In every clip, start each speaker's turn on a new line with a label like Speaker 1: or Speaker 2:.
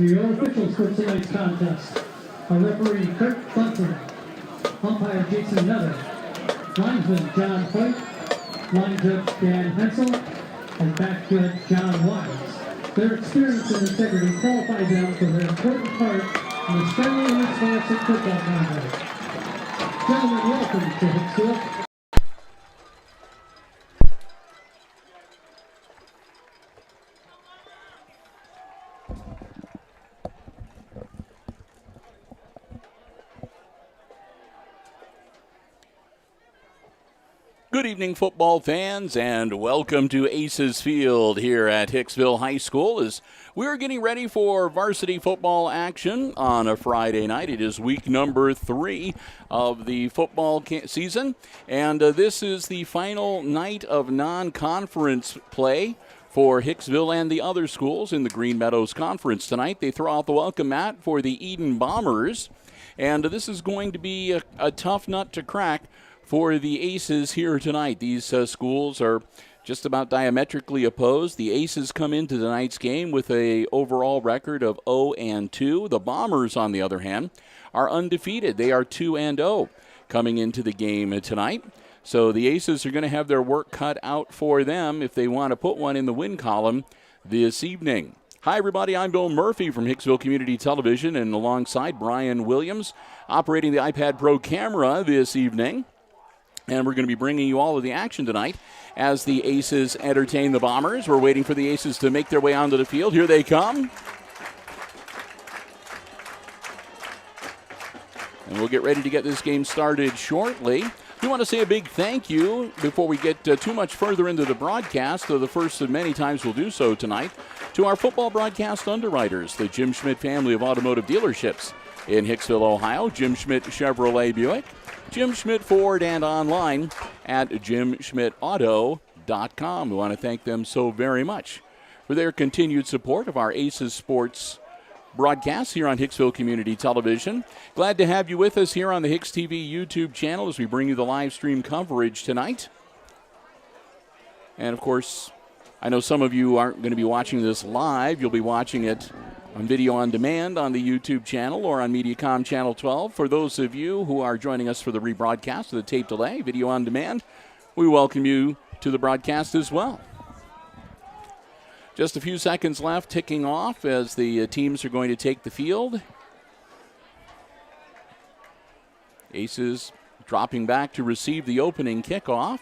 Speaker 1: Your officials for tonight's contest are referee Kurt Bunton, umpire Jason Nutter, linesman John White, line judge Dan Hensel, and back judge John Wise. Their experience and integrity qualify them for their important part in this friendly and scholastic football contest. Gentlemen, welcome to Hicksville.
Speaker 2: Good evening, football fans, and welcome to Aces Field here at Hicksville High School as we're getting ready for varsity football action on a Friday night. It is week number 3 of the football season, and this is the final night of non-conference play for Hicksville and the other schools in the Green Meadows Conference. Tonight they throw out the welcome mat for the Edon Bombers, and this is going to be a tough nut to crack for the Aces here tonight. These schools are just about diametrically opposed. The Aces come into tonight's game with an overall record of 0-2. The Bombers, on the other hand, are undefeated. They are 2-0 coming into the game tonight. So the Aces are going to have their work cut out for them if they want to put one in the win column this evening. Hi, everybody. I'm Bill Murphy from Hicksville Community Television, and alongside Brian Williams, operating the iPad Pro camera this evening. And we're going to be bringing you all of the action tonight as the Aces entertain the Bombers. We're waiting for the Aces to make their way onto the field. Here they come. And we'll get ready to get this game started shortly. We want to say a big thank you before we get too much further into the broadcast, though the first of many times we'll do so tonight, to our football broadcast underwriters, the Jim Schmidt family of automotive dealerships in Hicksville, Ohio. Jim Schmidt Chevrolet Buick, Jim Schmidt Ford, and online at jimschmidtauto.com. We want to thank them so very much for their continued support of our Aces Sports broadcasts here on Hicksville Community Television. Glad to have you with us here on the HIX-TV YouTube channel as we bring you the live stream coverage tonight. And, of course, I know some of you aren't going to be watching this live. You'll be watching it on video on demand on the YouTube channel or on Mediacom Channel 12. For those of you who are joining us for the rebroadcast of the tape delay, video on demand, we welcome you to the broadcast as well. Just a few seconds left, ticking off as the teams are going to take the field. Aces dropping back to receive the opening kickoff.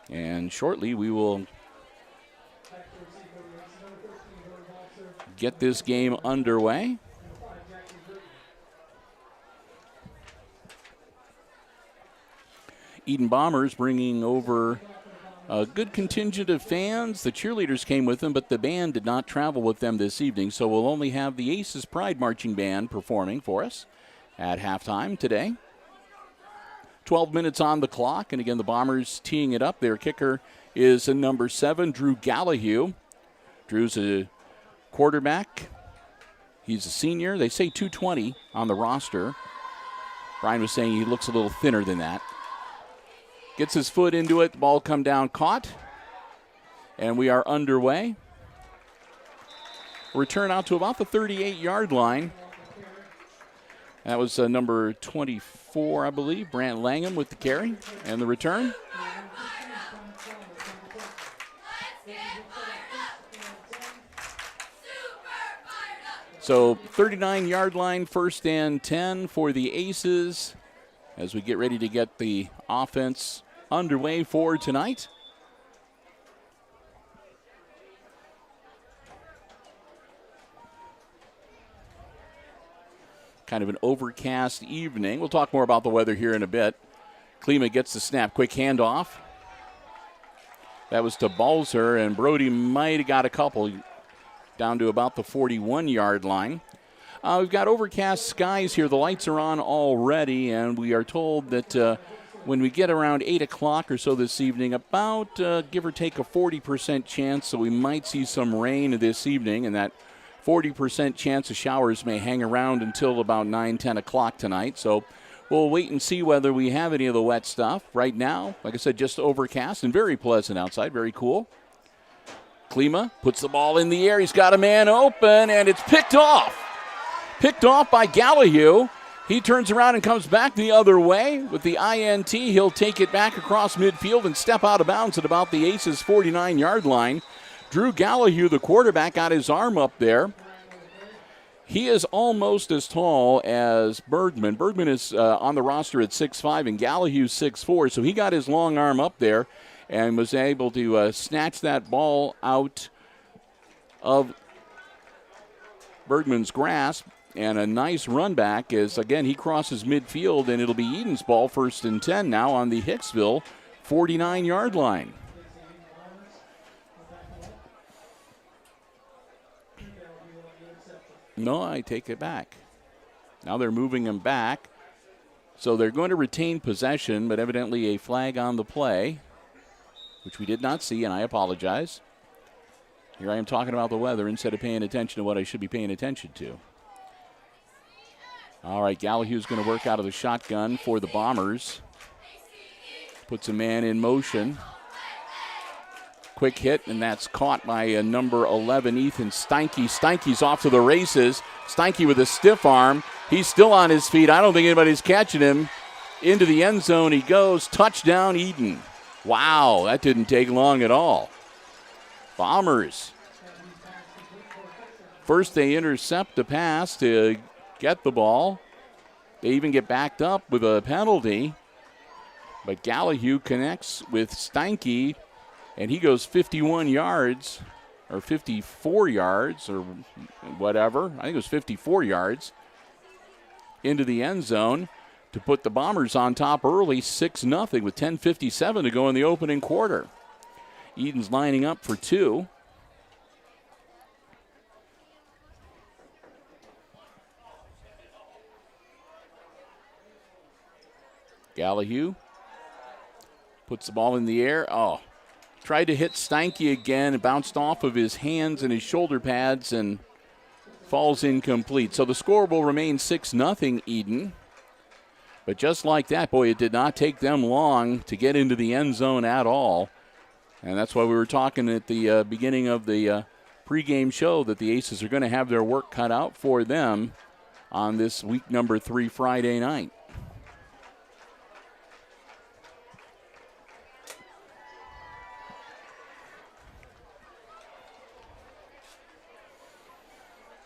Speaker 2: And shortly we will get this game underway. Edon Bombers bringing over a good contingent of fans. The cheerleaders came with them, but the band did not travel with them this evening, so we'll only have the Aces Pride Marching Band performing for us at halftime today. 12 minutes on the clock, and again, the Bombers teeing it up. Their kicker is number 7, Drew Gallahue. Drew's a quarterback. He's a senior. They say 220 on the roster. Brian was saying he looks a little thinner than that. Gets his foot into it. The ball come down, caught. And we are underway. Return out to about the 38-yard line. That was number 24, I believe, Brant Langham with the carry and the return. So 39-yard line, 1st and 10 for the Aces as we get ready to get the offense underway for tonight. Kind of an overcast evening. We'll talk more about the weather here in a bit. Klima gets the snap. Quick handoff. That was to Balzer, and Brody might have got a couple down to about the 41-yard line. We've got overcast skies here. The lights are on already, and we are told that when we get around 8 o'clock or so this evening, about give or take a 40% chance, so we might see some rain this evening, and that 40% chance of showers may hang around until about 9, 10 o'clock tonight. So we'll wait and see whether we have any of the wet stuff. Right now, like I said, just overcast and very pleasant outside, very cool. Klima puts the ball in the air. He's got a man open, and it's picked off. Picked off by Gallahue. He turns around and comes back the other way. With the INT, he'll take it back across midfield and step out of bounds at about the Aces' 49-yard line. Drew Gallahue, the quarterback, got his arm up there. He is almost as tall as Bergman. Bergman is on the roster at 6'5", and Gallahue's 6'4", so he got his long arm up there and was able to snatch that ball out of Bergman's grasp. And a nice run back as, again, he crosses midfield, and it'll be Edon's ball, 1st and 10 now on the Hicksville 49-yard line. No, I take it back. Now they're moving him back. So they're going to retain possession, but evidently a flag on the play, which we did not see, and I apologize. Here I am talking about the weather instead of paying attention to what I should be paying attention to. All right, Gallahue's going to work out of the shotgun for the Bombers. Puts a man in motion. Quick hit, and that's caught by number 11, Ethan Steinke. Steinke's off to the races. Steinke with a stiff arm. He's still on his feet. I don't think anybody's catching him. Into the end zone he goes. Touchdown, Edon. Wow, that didn't take long at all. Bombers. First they intercept the pass to get the ball. They even get backed up with a penalty. But Gallahue connects with Steinke, and he goes 51 yards, or 54 yards, or whatever. I think it was 54 yards into the end zone to put the Bombers on top early, 6-0, with 10:57 to go in the opening quarter. Edon's lining up for two. Gallahue puts the ball in the air. Oh, tried to hit Steinke again. It bounced off of his hands and his shoulder pads and falls incomplete. So the score will remain 6-0 Edon. But just like that, boy, it did not take them long to get into the end zone at all. And that's why we were talking at the beginning of the pregame show that the Aces are going to have their work cut out for them on this week number 3 Friday night.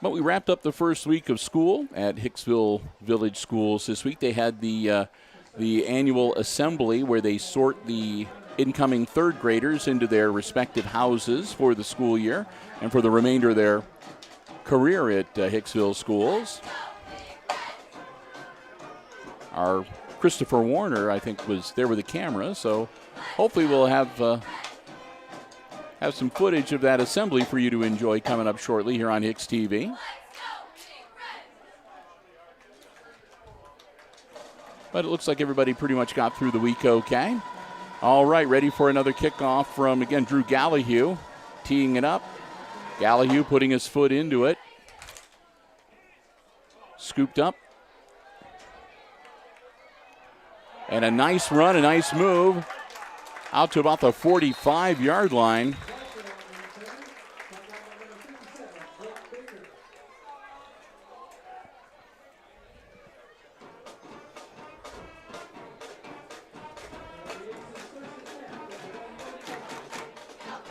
Speaker 2: But we wrapped up the first week of school at Hicksville Village Schools this week. They had the annual assembly where they sort the incoming third graders into their respective houses for the school year and for the remainder of their career at Hicksville Schools. Our Christopher Warner, I think, was there with the camera, so hopefully we'll have some footage of that assembly for you to enjoy coming up shortly here on HIX-TV. But it looks like everybody pretty much got through the week okay. All right, ready for another kickoff from, again, Drew Gallahue, teeing it up. Gallahue putting his foot into it. Scooped up. And a nice run, a nice move. Out to about the 45-yard line.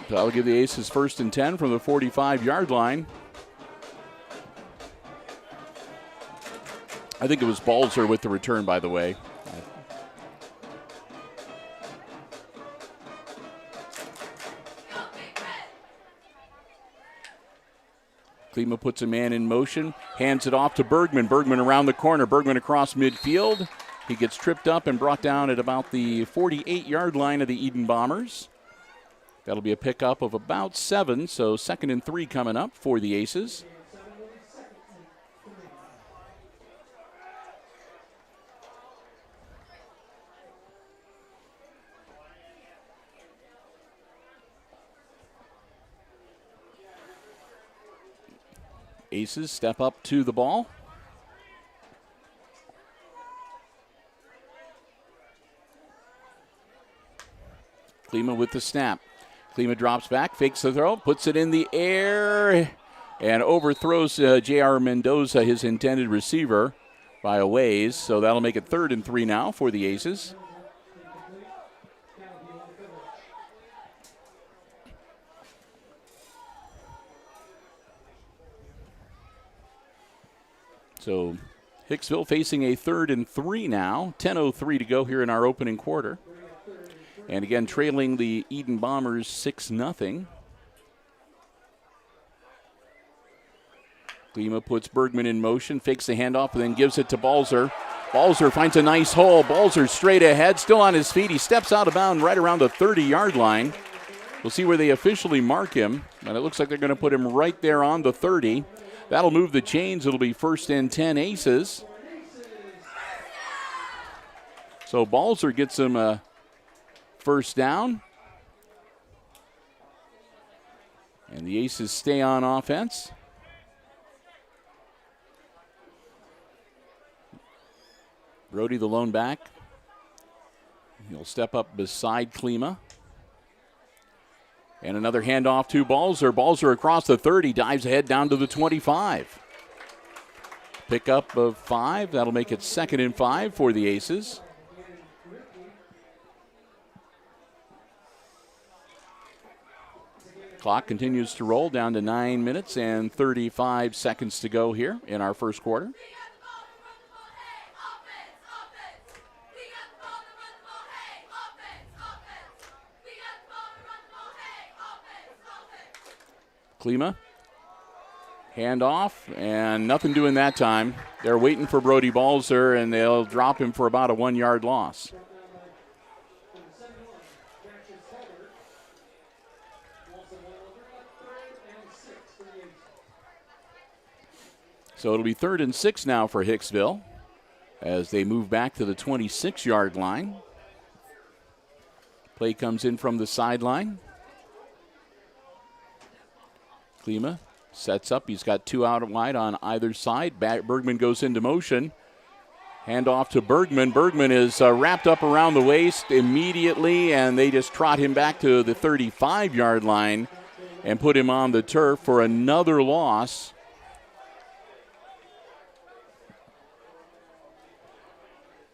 Speaker 2: So that'll give the Aces 1st and 10 from the 45-yard line. I think it was Balzer with the return, by the way. Klima puts a man in motion, hands it off to Bergman. Bergman around the corner. Bergman across midfield. He gets tripped up and brought down at about the 48-yard line of the Edon Bombers. That'll be a pickup of about 7, so 2nd and 3 coming up for the Aces. Aces step up to the ball. Klima with the snap. Klima drops back, fakes the throw, puts it in the air, and overthrows J.R. Mendoza, his intended receiver, by a ways. So that'll make it 3rd and 3 now for the Aces. So Hicksville facing a 3rd and 3 now. 10:03 to go here in our opening quarter. And again, trailing the Edon Bombers 6-0. Klima puts Bergman in motion, fakes the handoff, and then gives it to Balzer. Balzer finds a nice hole. Balzer straight ahead, still on his feet. He steps out of bounds right around the 30-yard line. We'll see where they officially mark him. And it looks like they're going to put him right there on the 30. That'll move the chains. It'll be 1st and 10 Aces. So Balzer gets him a first down. And the Aces stay on offense. Brody, the lone back. He'll step up beside Klima. And another handoff to Balzer. Balzer across the 30, dives ahead down to the 25. Pickup of 5. That'll make it 2nd and 5 for the Aces. Clock continues to roll down to 9 minutes and 35 seconds to go here in our first quarter. Klima, handoff, and nothing doing that time. They're waiting for Brody Balzer, and they'll drop him for about a 1-yard loss. So it'll be 3rd and 6 now for Hicksville as they move back to the 26-yard line. Play comes in from the sideline. Klima sets up. He's got 2 out wide on either side. Bergman goes into motion. Hand off to Bergman. Bergman is wrapped up around the waist immediately, and they just trot him back to the 35-yard line and put him on the turf for another loss.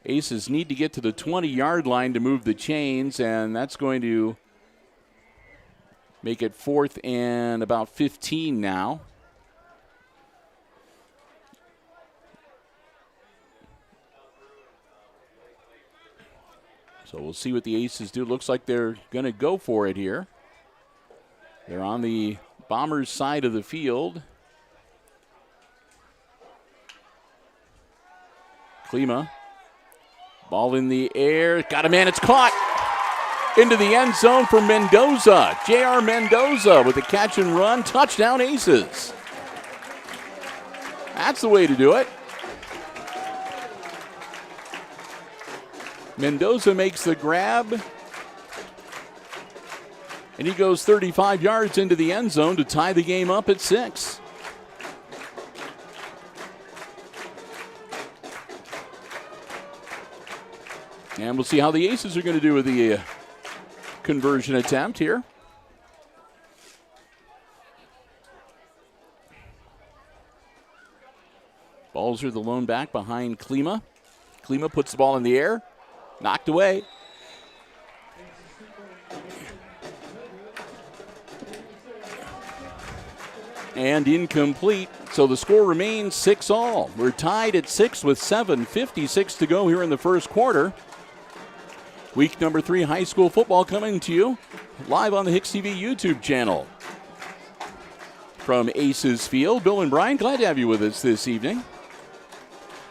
Speaker 2: Aces need to get to the 20-yard line to move the chains, and that's going to make it 4th and about 15 now. So we'll see what the Aces do. Looks like they're going to go for it here. They're on the Bombers' side of the field. Klima. Ball in the air. Got a man. It's caught. Into the end zone for Mendoza. J.R. Mendoza with a catch and run. Touchdown Aces. That's the way to do it. Mendoza makes the grab. And he goes 35 yards into the end zone to tie the game up at 6. And we'll see how the Aces are going to do with the conversion attempt here. Balzer, the lone back behind Klima. Klima puts the ball in the air. Knocked away. And incomplete. So the score remains 6-all. We're tied at 6 with 7:56 to go here in the first quarter. Week number 3 high school football coming to you live on the HIX-TV YouTube channel. From Aces Field, Bill and Brian, glad to have you with us this evening.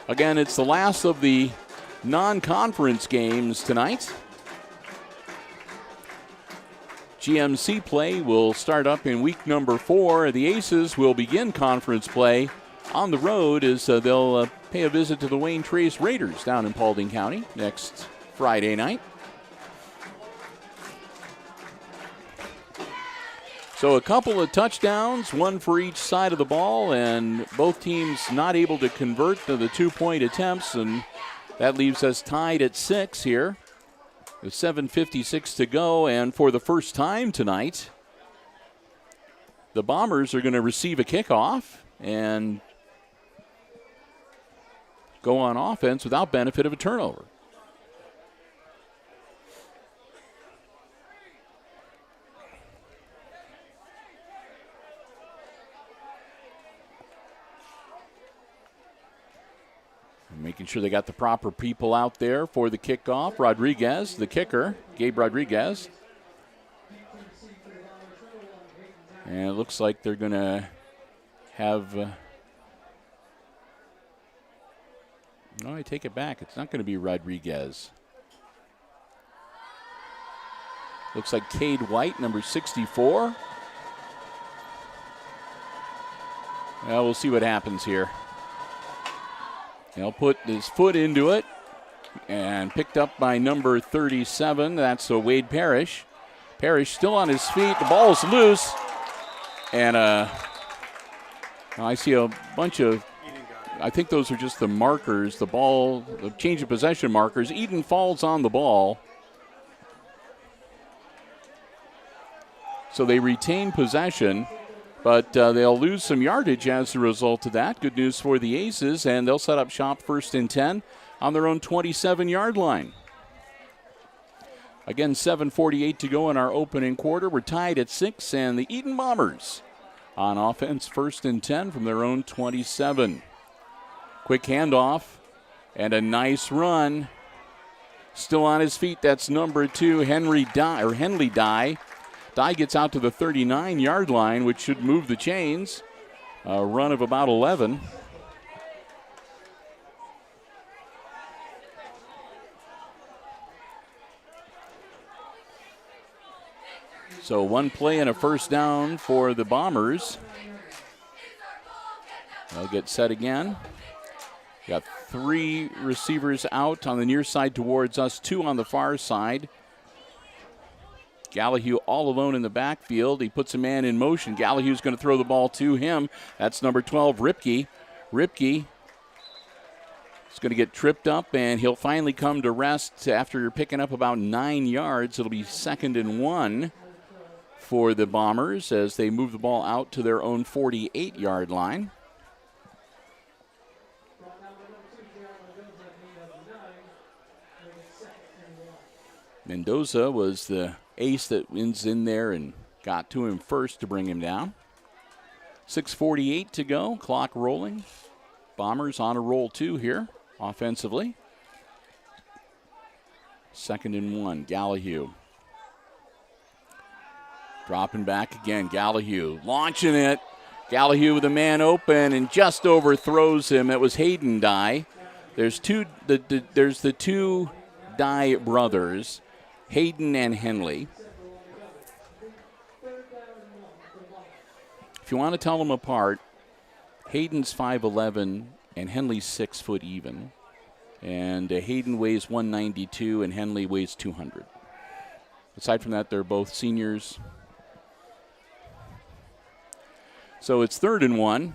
Speaker 2: Again, it's the last of the non-conference games tonight. GMC play will start up in week number 4. The Aces will begin conference play on the road as they'll pay a visit to the Wayne Trace Raiders down in Paulding County next Friday night. So a couple of touchdowns, one for each side of the ball, and both teams not able to convert to the 2-point attempts, and that leaves us tied at 6 here. With 7:56 to go, and for the first time tonight, the Bombers are going to receive a kickoff and go on offense without benefit of a turnover. Making sure they got the proper people out there for the kickoff. Rodriguez, the kicker, Gabe Rodriguez. And it looks like they're going to have... no, I take it back. It's not going to be Rodriguez. Looks like Cade White, number 64. Well, we'll see what happens here. He'll put his foot into it and picked up by number 37. That's Wade Parrish. Parrish still on his feet. The ball is loose. And I see a bunch of, I think those are just the markers, the ball, the change of possession markers. Edon falls on the ball. So they retain possession. But they'll lose some yardage as a result of that. Good news for the Aces, and they'll set up shop 1st and 10 on their own 27-yard line. Again, 7:48 to go in our opening quarter. We're tied at 6, and the Edon Bombers on offense 1st and 10 from their own 27. Quick handoff and a nice run. Still on his feet, that's number 2, Henley Dye. Dye gets out to the 39-yard line, which should move the chains. A run of about 11. So one play and a first down for the Bombers. They'll get set again. Got 3 receivers out on the near side towards us, 2 on the far side. Gallahue all alone in the backfield. He puts a man in motion. Gallahue's going to throw the ball to him. That's number 12, Ripke. Ripke is going to get tripped up, and he'll finally come to rest after picking up about 9 yards. It'll be 2nd and 1 for the Bombers as they move the ball out to their own 48-yard line. Mendoza was the ace that wins in there and got to him first to bring him down. 6:48 to go, clock rolling. Bombers on a roll too here offensively. 2nd and 1, Gallahue. Dropping back again, Gallahue launching it. Gallahue with a man open and just overthrows him. It was Hayden Dye. There's the 2 Dye brothers, Hayden and Henley. If you want to tell them apart, Hayden's 5'11" and Henley's 6 foot even. And Hayden weighs 192 and Henley weighs 200. Aside from that, they're both seniors. So it's 3rd and 1.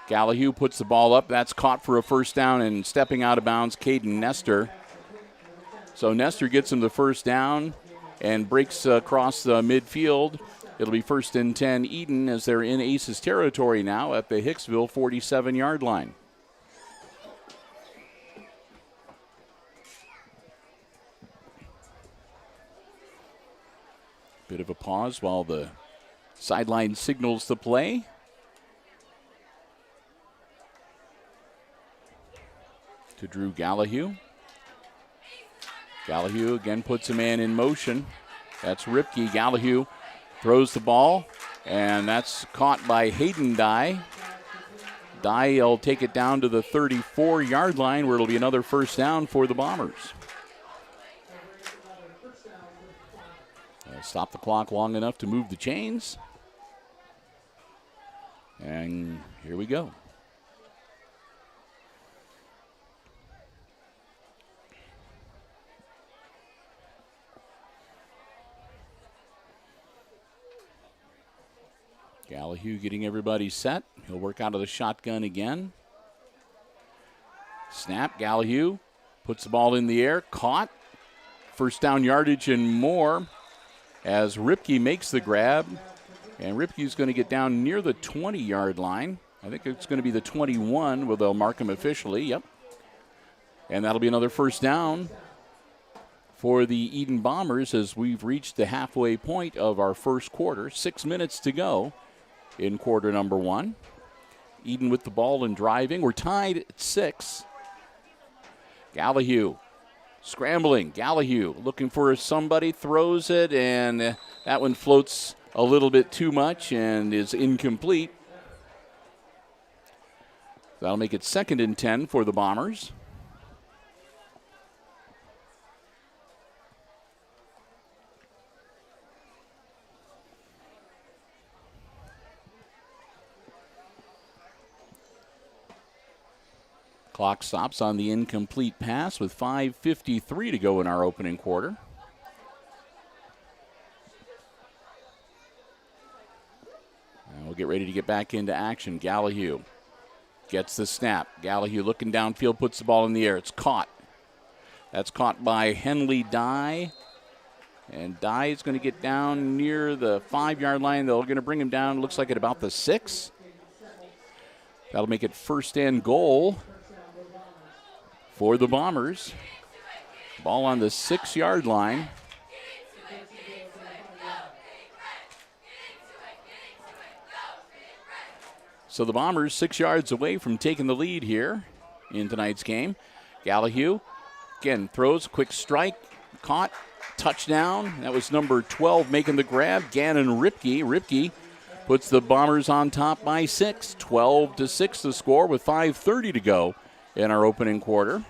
Speaker 2: Gallahue puts the ball up. That's caught for a first down, and stepping out of bounds, Caden Nestor. So Nestor gets him the first down and breaks across the midfield. It'll be 1st and 10 Edon as they're in Aces territory now at the Hicksville 47-yard line. Bit of a pause while the sideline signals the play. To Drew Gallahue. Gallahue again puts a man in motion. That's Ripke. Gallahue throws the ball, and that's caught by Hayden Dye. Dye will take it down to the 34-yard line where it'll be another first down for the Bombers. Stop the clock long enough to move the chains. And here we go. Gallahue getting everybody set. He'll work out of the shotgun again. Snap, Gallahue puts the ball in the air, caught. First down yardage and more as Ripke makes the grab. And Ripke's going to get down near the 20-yard line. I think it's going to be the 21 where they'll mark him officially. Yep. And that'll be another first down for the Edon Bombers as we've reached the halfway point of our first quarter. 6 minutes to go in quarter number 1. Edon with the ball and driving. We're tied at 6. Gallahue scrambling. Gallahue looking for somebody, throws it, and that one floats a little bit too much and is incomplete. That'll make it 2nd and 10 for the Bombers. Clock stops on the incomplete pass with 5:53 to go in our opening quarter. And we'll get ready to get back into action. Gallahue gets the snap. Gallahue looking downfield, puts the ball in the air. It's caught. That's caught by Henley Dye. And Dye is going to get down near the 5-yard line. They're going to bring him down, looks like at about the 6. That'll make it 1st and goal for the Bombers. Ball on the 6-yard line. So the Bombers 6 yards away from taking the lead here in tonight's game. Gallahue again throws, quick strike, caught, touchdown. That was number 12 making the grab, Gannon Ripke. Ripke puts the Bombers on top by 6. 12-6 the score with 5:30 to go in our opening quarter.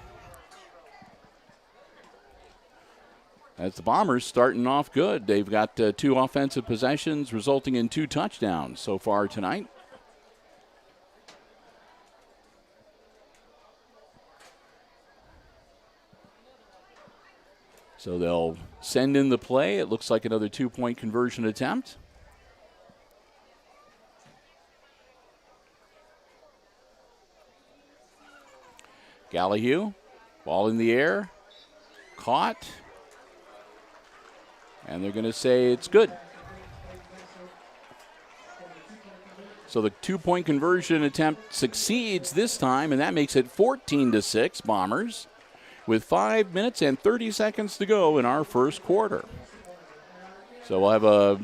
Speaker 2: As the Bombers starting off good. They've got 2 offensive possessions resulting in 2 touchdowns so far tonight. So they'll send in the play. It looks like another 2-point conversion attempt. Gallahue, ball in the air, caught, and they're going to say it's good. So the 2-point conversion attempt succeeds this time, and that makes it 14-6 Bombers with 5 minutes and 30 seconds to go in our first quarter. So we'll have a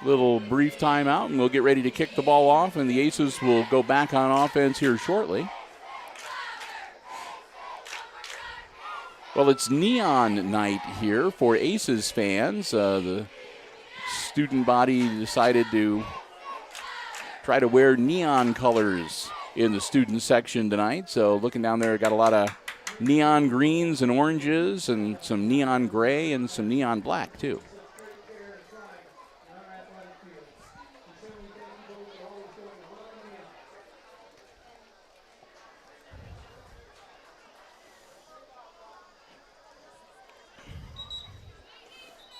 Speaker 2: little brief timeout, and we'll get ready to kick the ball off, and the Aces will go back on offense here shortly. Well, it's neon night here for Aces fans. The student body decided to try to wear neon colors in the student section tonight. So looking down there, got a lot of neon greens and oranges and some neon gray and some neon black too.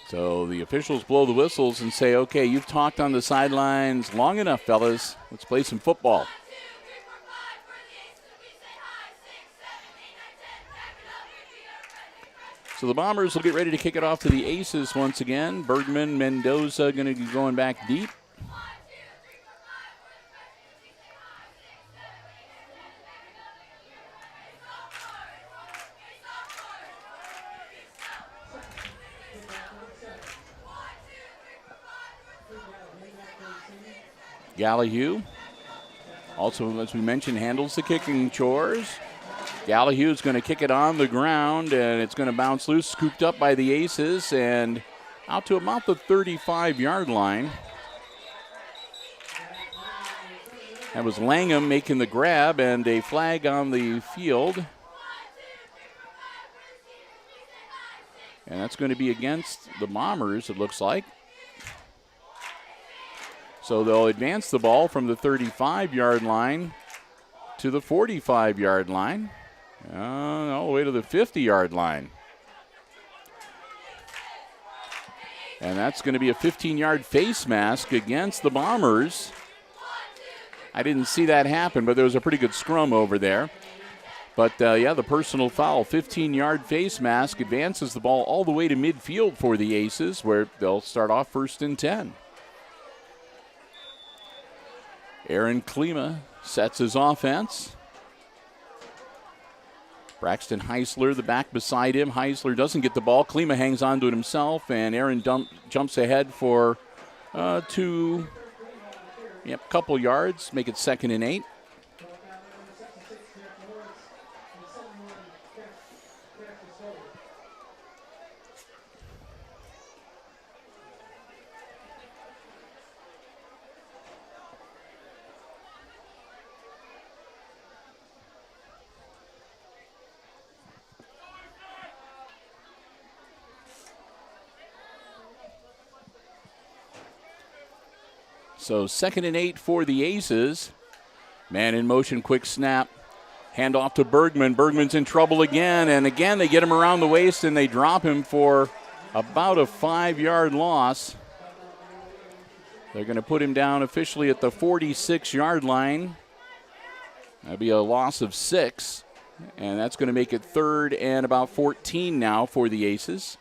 Speaker 2: So the officials blow the whistles and say, okay, you've talked on the sidelines long enough, fellas. Let's play some football. So the Bombers will get ready to kick it off to the Aces once again. Bergman, Mendoza going to be going back deep. Gallahue, also, as we mentioned, handles the kicking chores. Gallahue is going to kick it on the ground, and it's going to bounce loose, scooped up by the Aces, and out to about the 35-yard line. That was Langham making the grab, and a flag on the field. And that's going to be against the Bombers, it looks like. So they'll advance the ball from the 35-yard line to the 45-yard line, all the way to the 50-yard line. And that's going to be a 15-yard face mask against the Bombers. I didn't see that happen, but there was a pretty good scrum over there. But, the personal foul, 15-yard face mask, advances the ball all the way to midfield for the Aces, where they'll start off 1st and 10. Aaron Klima sets his offense. Braxton Heisler, the back beside him. Heisler doesn't get the ball. Klima hangs on to it himself, and Aaron jumps ahead for couple yards, make it 2nd and 8. So 2nd and 8 for the Aces. Man in motion, quick snap. Hand off to Bergman. Bergman's in trouble again, and again they get him around the waist and they drop him for about a 5-yard loss. They're going to put him down officially at the 46-yard line. That'll be a loss of 6, and that's going to make it 3rd and about 14 now for the Aces.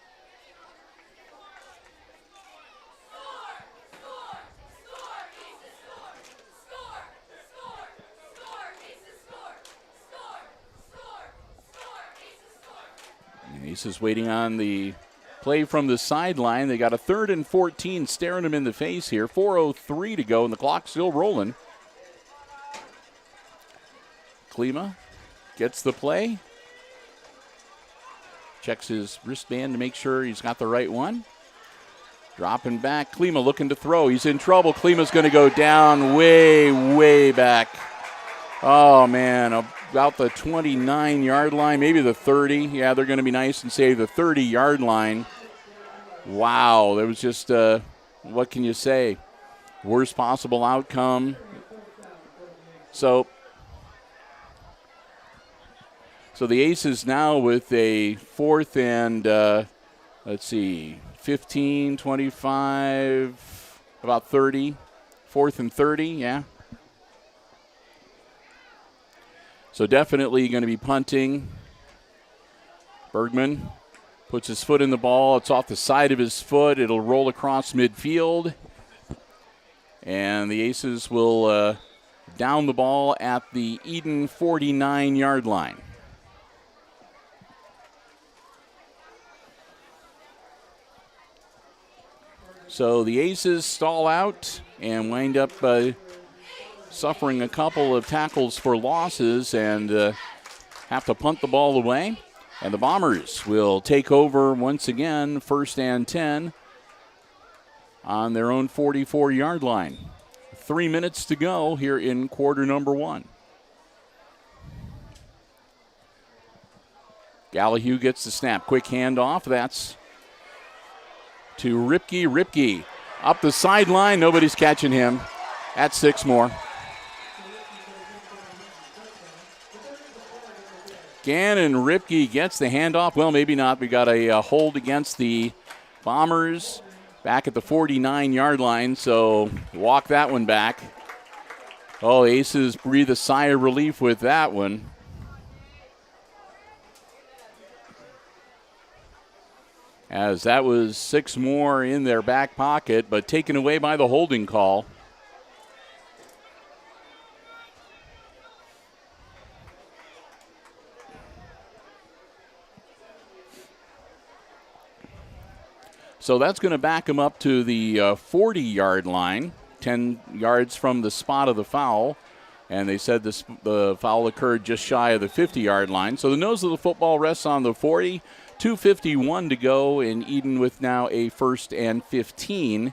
Speaker 2: Aces waiting on the play from the sideline. They got a 3rd and 14 staring them in the face here. 4:03 to go, and the clock's still rolling. Klima gets the play. Checks his wristband to make sure he's got the right one. Dropping back. Klima looking to throw. He's in trouble. Klima's going to go down way, way back. Oh, man, about the 29-yard line, maybe the 30. Yeah, they're going to be nice and say the 30-yard line. Wow, that was just, what can you say? Worst possible outcome. So the Aces now with a 4th and, 15, 25, about 30. 4th and 30, yeah. So definitely going to be punting. Bergman puts his foot in the ball. It's off the side of his foot. It'll roll across midfield. And the Aces will down the ball at the Edon 49-yard line. So the Aces stall out and wind up suffering a couple of tackles for losses and have to punt the ball away. And the Bombers will take over once again, 1st and 10 on their own 44-yard line. 3 minutes to go here in quarter number 1. Gallahue gets the snap. Quick handoff. That's to Ripke. Ripke up the sideline. Nobody's catching him. That's 6 more. Gannon Ripke gets the handoff. Well, maybe not. We got a hold against the Bombers back at the 49-yard line, so walk that one back. Oh, Aces breathe a sigh of relief with that one. As that was 6 more in their back pocket, but taken away by the holding call. So that's going to back him up to the 40-yard line, 10 yards from the spot of the foul. And they said the foul occurred just shy of the 50-yard line. So the nose of the football rests on the 40. 2:51 to go in Edon with now a 1st and 15.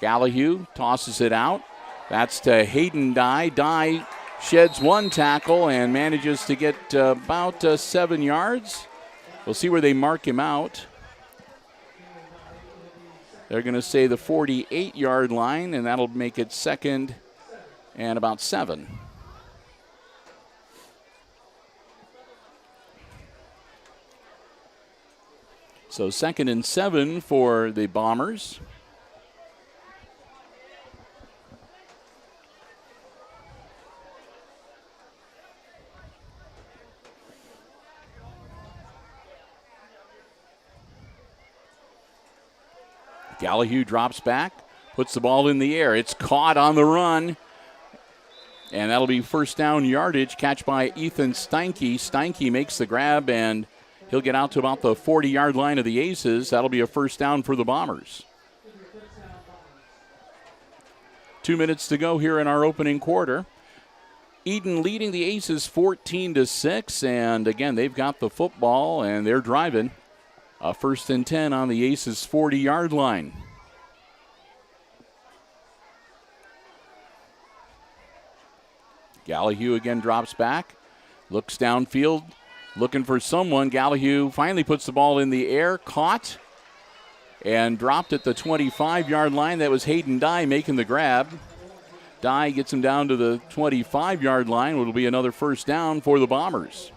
Speaker 2: Gallahue tosses it out. That's to Hayden Dye. Dye sheds 1 tackle and manages to get about 7 yards. We'll see where they mark him out. They're going to say the 48-yard line, and that'll make it 2nd and about 7. So 2nd and 7 for the Bombers. Gallahue drops back, puts the ball in the air. It's caught on the run. And that'll be first down yardage. Catch by Ethan Steinke. Steinke makes the grab, and he'll get out to about the 40-yard line of the Aces. That'll be a first down for the Bombers. 2 minutes to go here in our opening quarter. Edon leading the Aces 14-6, and again, they've got the football, and they're driving. A 1st and 10 on the Aces' 40-yard line. Gallahue again drops back, looks downfield, looking for someone. Gallahue finally puts the ball in the air, caught, and dropped at the 25-yard line. That was Hayden Dye making the grab. Dye gets him down to the 25-yard line. It'll be another first down for the Bombers.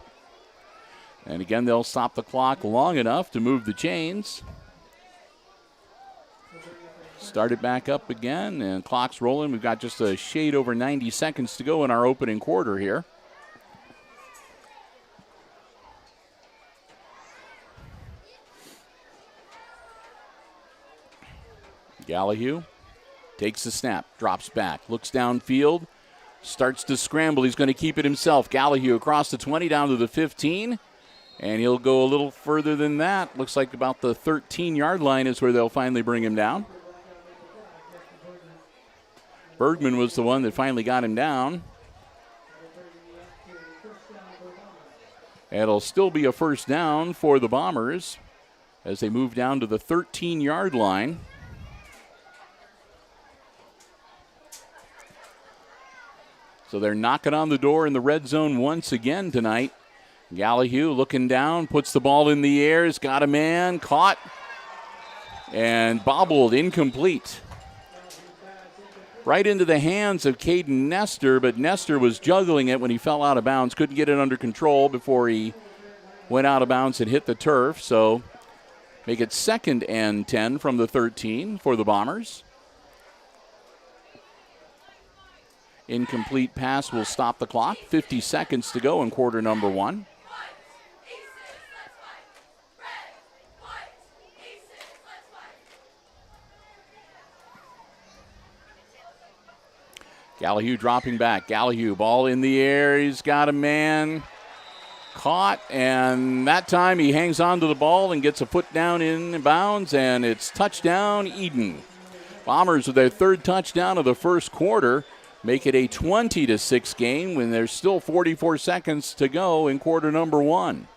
Speaker 2: And again, they'll stop the clock long enough to move the chains. Start it back up again, and clock's rolling. We've got just a shade over 90 seconds to go in our opening quarter here. Gallahue takes the snap, drops back, looks downfield, starts to scramble. He's going to keep it himself. Gallahue across the 20 down to the 15, and he'll go a little further than that. Looks like about the 13-yard line is where they'll finally bring him down. Bergman was the one that finally got him down. It'll still be a first down for the Bombers as they move down to the 13-yard line. So they're knocking on the door in the red zone once again tonight. Gallahue looking down, puts the ball in the air, has got a man, caught, and bobbled, incomplete. Right into the hands of Caden Nestor, but Nestor was juggling it when he fell out of bounds. Couldn't get it under control before he went out of bounds and hit the turf. So make it 2nd and 10 from the 13 for the Bombers. Incomplete pass will stop the clock. 50 seconds to go in quarter number 1. Gallahue dropping back. Gallahue, ball in the air. He's got a man caught, and that time he hangs on to the ball and gets a foot down in bounds, and it's touchdown Edon. Bombers with their 3rd touchdown of the first quarter make it a 20-6 game when there's still 44 seconds to go in quarter number 1.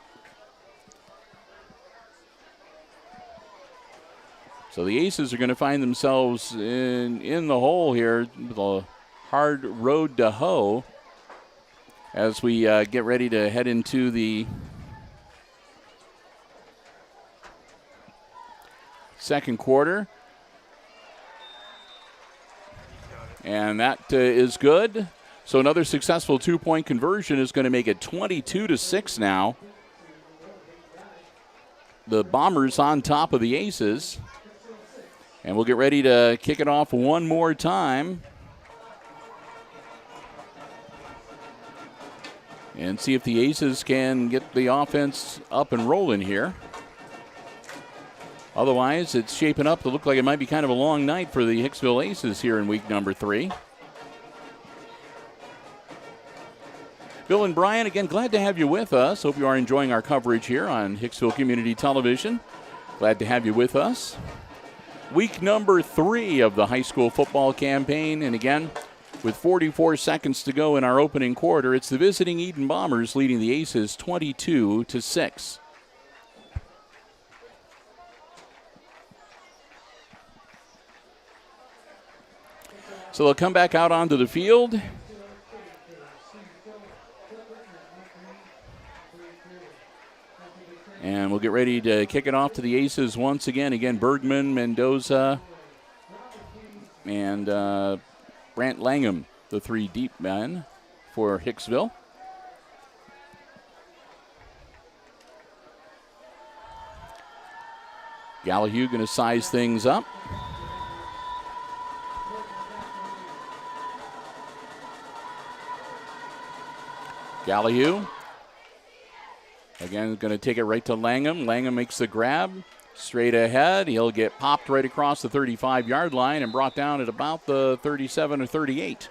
Speaker 2: So the Aces are going to find themselves in the hole here with a hard road to hoe as we get ready to head into the second quarter. And that is good. So another successful 2-point conversion is going to make it 22-6 now. The Bombers on top of the Aces. And we'll get ready to kick it off one more time. And see if the Aces can get the offense up and rolling here. Otherwise, it's shaping up to look like it might be kind of a long night for the Hicksville Aces here in week number 3. Bill and Brian, again, glad to have you with us. Hope you are enjoying our coverage here on Hicksville Community Television. Glad to have you with us. Week number 3 of the high school football campaign. And again, with 44 seconds to go in our opening quarter, it's the visiting Edon Bombers leading the Aces 22-6. So they'll come back out onto the field. And we'll get ready to kick it off to the Aces once again. Again, Bergman, Mendoza, and Brant Langham, the 3 deep men for Hicksville. Gallahue going to size things up. Gallahue, again, going to take it right to Langham. Langham makes the grab, Straight ahead, he'll get popped right across the 35-yard line and brought down at about the 37 or 38.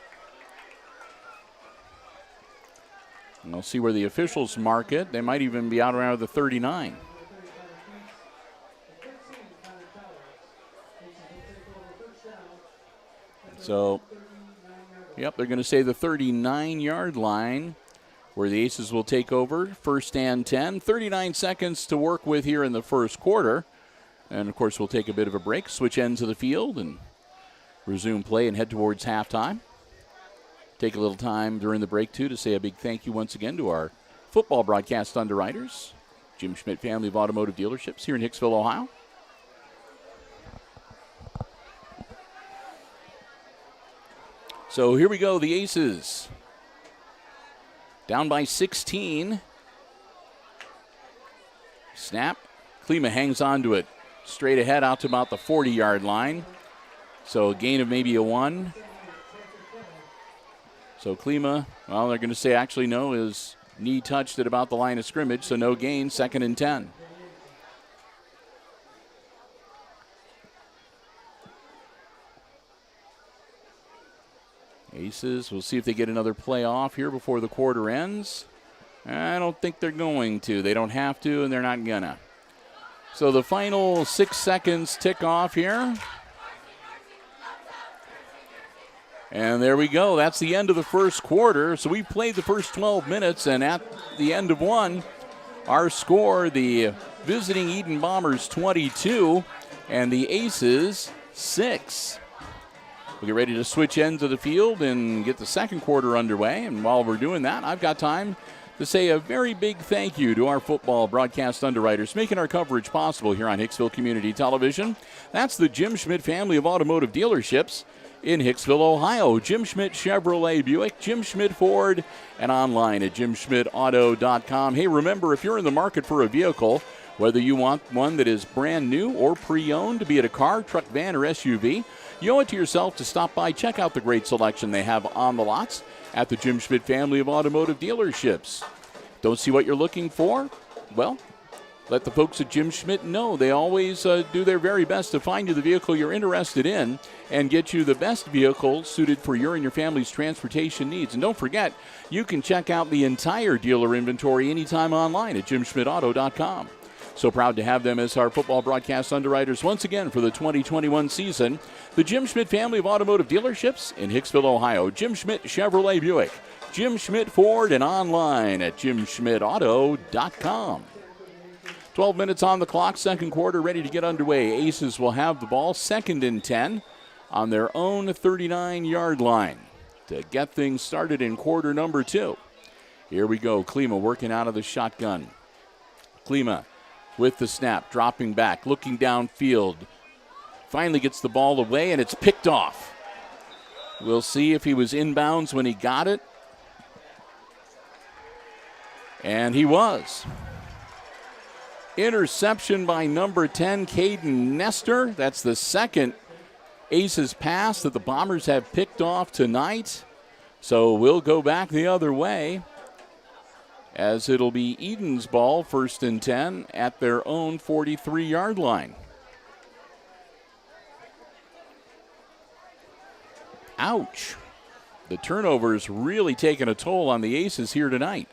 Speaker 2: And we'll see where the officials mark it. They might even be out around the 39. So, yep, they're going to say the 39-yard line where the Aces will take over. First and 10. 39 seconds to work with here in the first quarter. And, of course, we'll take a bit of a break, switch ends of the field, and resume play and head towards halftime. Take a little time during the break, too, to say a big thank you once again to our football broadcast underwriters, Jim Schmidt Family of Automotive Dealerships here in Hicksville, Ohio. So here we go, the Aces. Down by 16. Snap. Klima hangs on to it. Straight ahead out to about the 40-yard line. So a gain of maybe a 1. So Klima, well, they're going to say actually no, his knee touched at about the line of scrimmage, so no gain, 2nd and 10. Aces, we'll see if they get another play off here before the quarter ends. I don't think they're going to. They don't have to, and they're not gonna. So the final 6 seconds tick off here. And there we go. That's the end of the first quarter. So we played the first 12 minutes, and at the end of one, our score, the visiting Edon Bombers 22, and the Aces 6. We'll get ready to switch ends of the field and get the second quarter underway. And while we're doing that, I've got time to say a very big thank you to our football broadcast underwriters making our coverage possible here on Hicksville Community Television. That's the Jim Schmidt Family of Automotive Dealerships in Hicksville, Ohio. Jim Schmidt Chevrolet Buick, Jim Schmidt Ford, and online at jimschmidtauto.com. Hey, remember, if you're in the market for a vehicle, whether you want one that is brand new or pre-owned, be it a car, truck, van, or SUV, you owe it to yourself to stop by, check out the great selection they have on the lots at the Jim Schmidt Family of Automotive Dealerships. Don't see what you're looking for? Well, let the folks at Jim Schmidt know. They always do their very best to find you the vehicle you're interested in and get you the best vehicle suited for your and your family's transportation needs. And don't forget, you can check out the entire dealer inventory anytime online at jimschmidtauto.com. So proud to have them as our football broadcast underwriters once again for the 2021 season. The Jim Schmidt Family of Automotive Dealerships in Hicksville, Ohio. Jim Schmidt Chevrolet Buick, Jim Schmidt Ford, and online at jimschmidtauto.com. 12 minutes on the clock, second quarter ready to get underway. Aces will have the ball, 2nd and 10 on their own 39-yard line to get things started in quarter number 2. Here we go, Klima working out of the shotgun. Klima with the snap, dropping back, looking downfield. Finally gets the ball away, and it's picked off. We'll see if he was inbounds when he got it. And he was. Interception by number 10, Caden Nestor. That's the second Aces pass that the Bombers have picked off tonight. So we'll go back the other way, as it'll be Edon's ball, 1st and 10 at their own 43-yard line. Ouch. The turnover's really taken a toll on the Aces here tonight.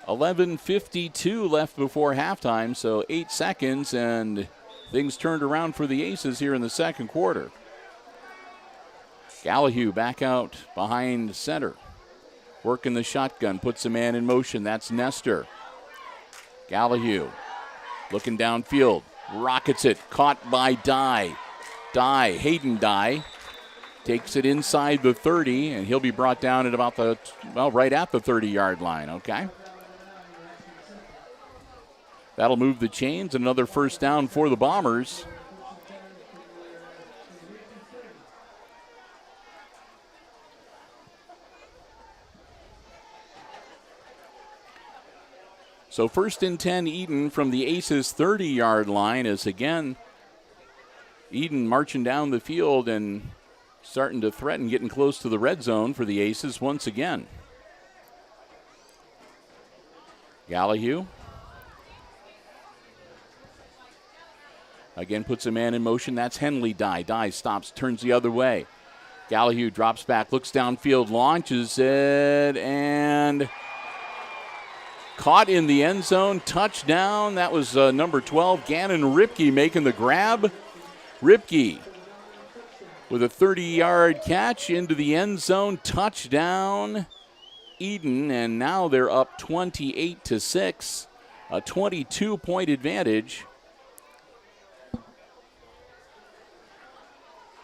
Speaker 2: 11:52 left before halftime, so 8 seconds, and things turned around for the Aces here in the second quarter. Gallahue back out behind center. Working the shotgun, puts a man in motion. That's Nestor. Gallahue looking downfield, rockets it, caught by Hayden Dye. Takes it inside the 30, and he'll be brought down at about right at the 30-yard line, okay? That'll move the chains, another first down for the Bombers. So 1st and 10 Edon from the Aces 30-yard line, as again Edon marching down the field and starting to threaten getting close to the red zone for the Aces once again. Gallahue Again, puts a man in motion. That's Henley Dye. Dye stops, turns the other way. Gallahue drops back, looks downfield, launches it, and caught in the end zone. Touchdown. That was number 12, Gannon Ripke, making the grab. Ripke with a 30-yard catch into the end zone. Touchdown, Edon, and now they're up 28-6, a 22-point advantage.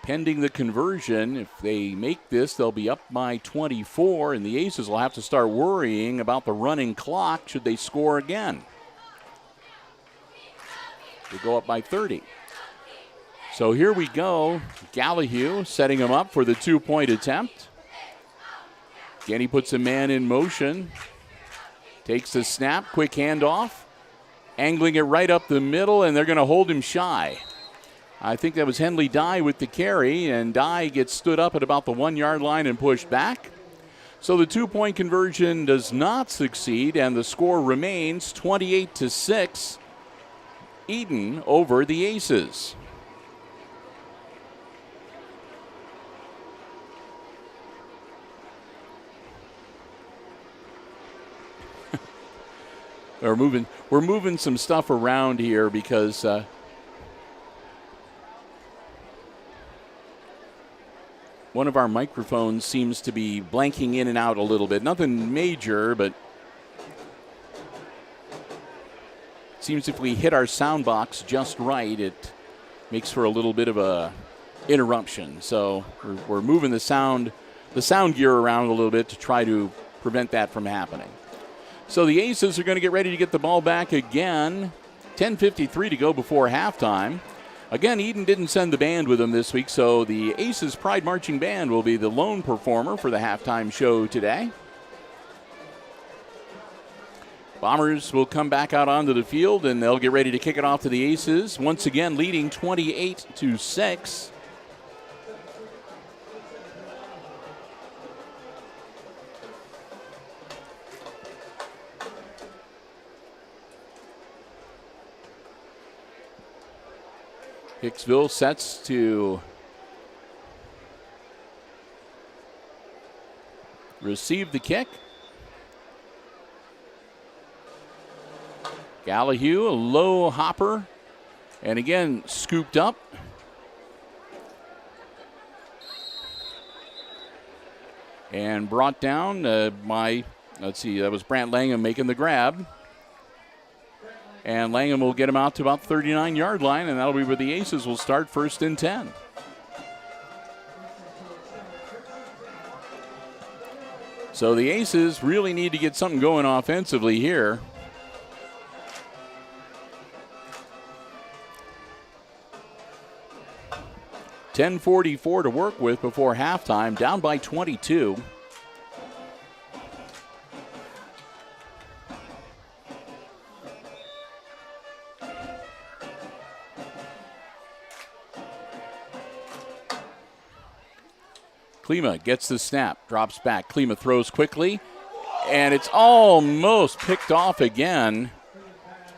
Speaker 2: Pending the conversion, if they make this, they'll be up by 24, and the Aces will have to start worrying about the running clock should they score again. They go up by 30. So here we go. Gallahue setting him up for the 2-point attempt. Again, he puts a man in motion. Takes the snap, quick handoff. Angling it right up the middle, and they're going to hold him shy. I think that was Henley Dye with the carry, and Dye gets stood up at about the 1-yard line and pushed back. So the 2-point conversion does not succeed, and the score remains 28-6. Edon over the Aces. We're moving some stuff around here because one of our microphones seems to be blanking in and out a little bit. Nothing major, but it seems if we hit our sound box just right, it makes for a little bit of a interruption. So we're moving the sound gear around a little bit to try to prevent that from happening. So the Aces are going to get ready to get the ball back again. 10:53 to go before halftime. Again, Edon didn't send the band with them this week, so the Aces Pride Marching Band will be the lone performer for the halftime show today. Bombers will come back out onto the field, and they'll get ready to kick it off to the Aces. Once again, leading 28-6. Hicksville sets to receive the kick. Gallahue, a low hopper, and again scooped up. And brought down by, that was Brant Langham making the grab. And Langham will get him out to about the 39-yard line, and that'll be where the Aces will start 1st and 10. So the Aces really need to get something going offensively here. $10:44 to work with before halftime, down by 22. Klima gets the snap, drops back. Klima throws quickly, and it's almost picked off again.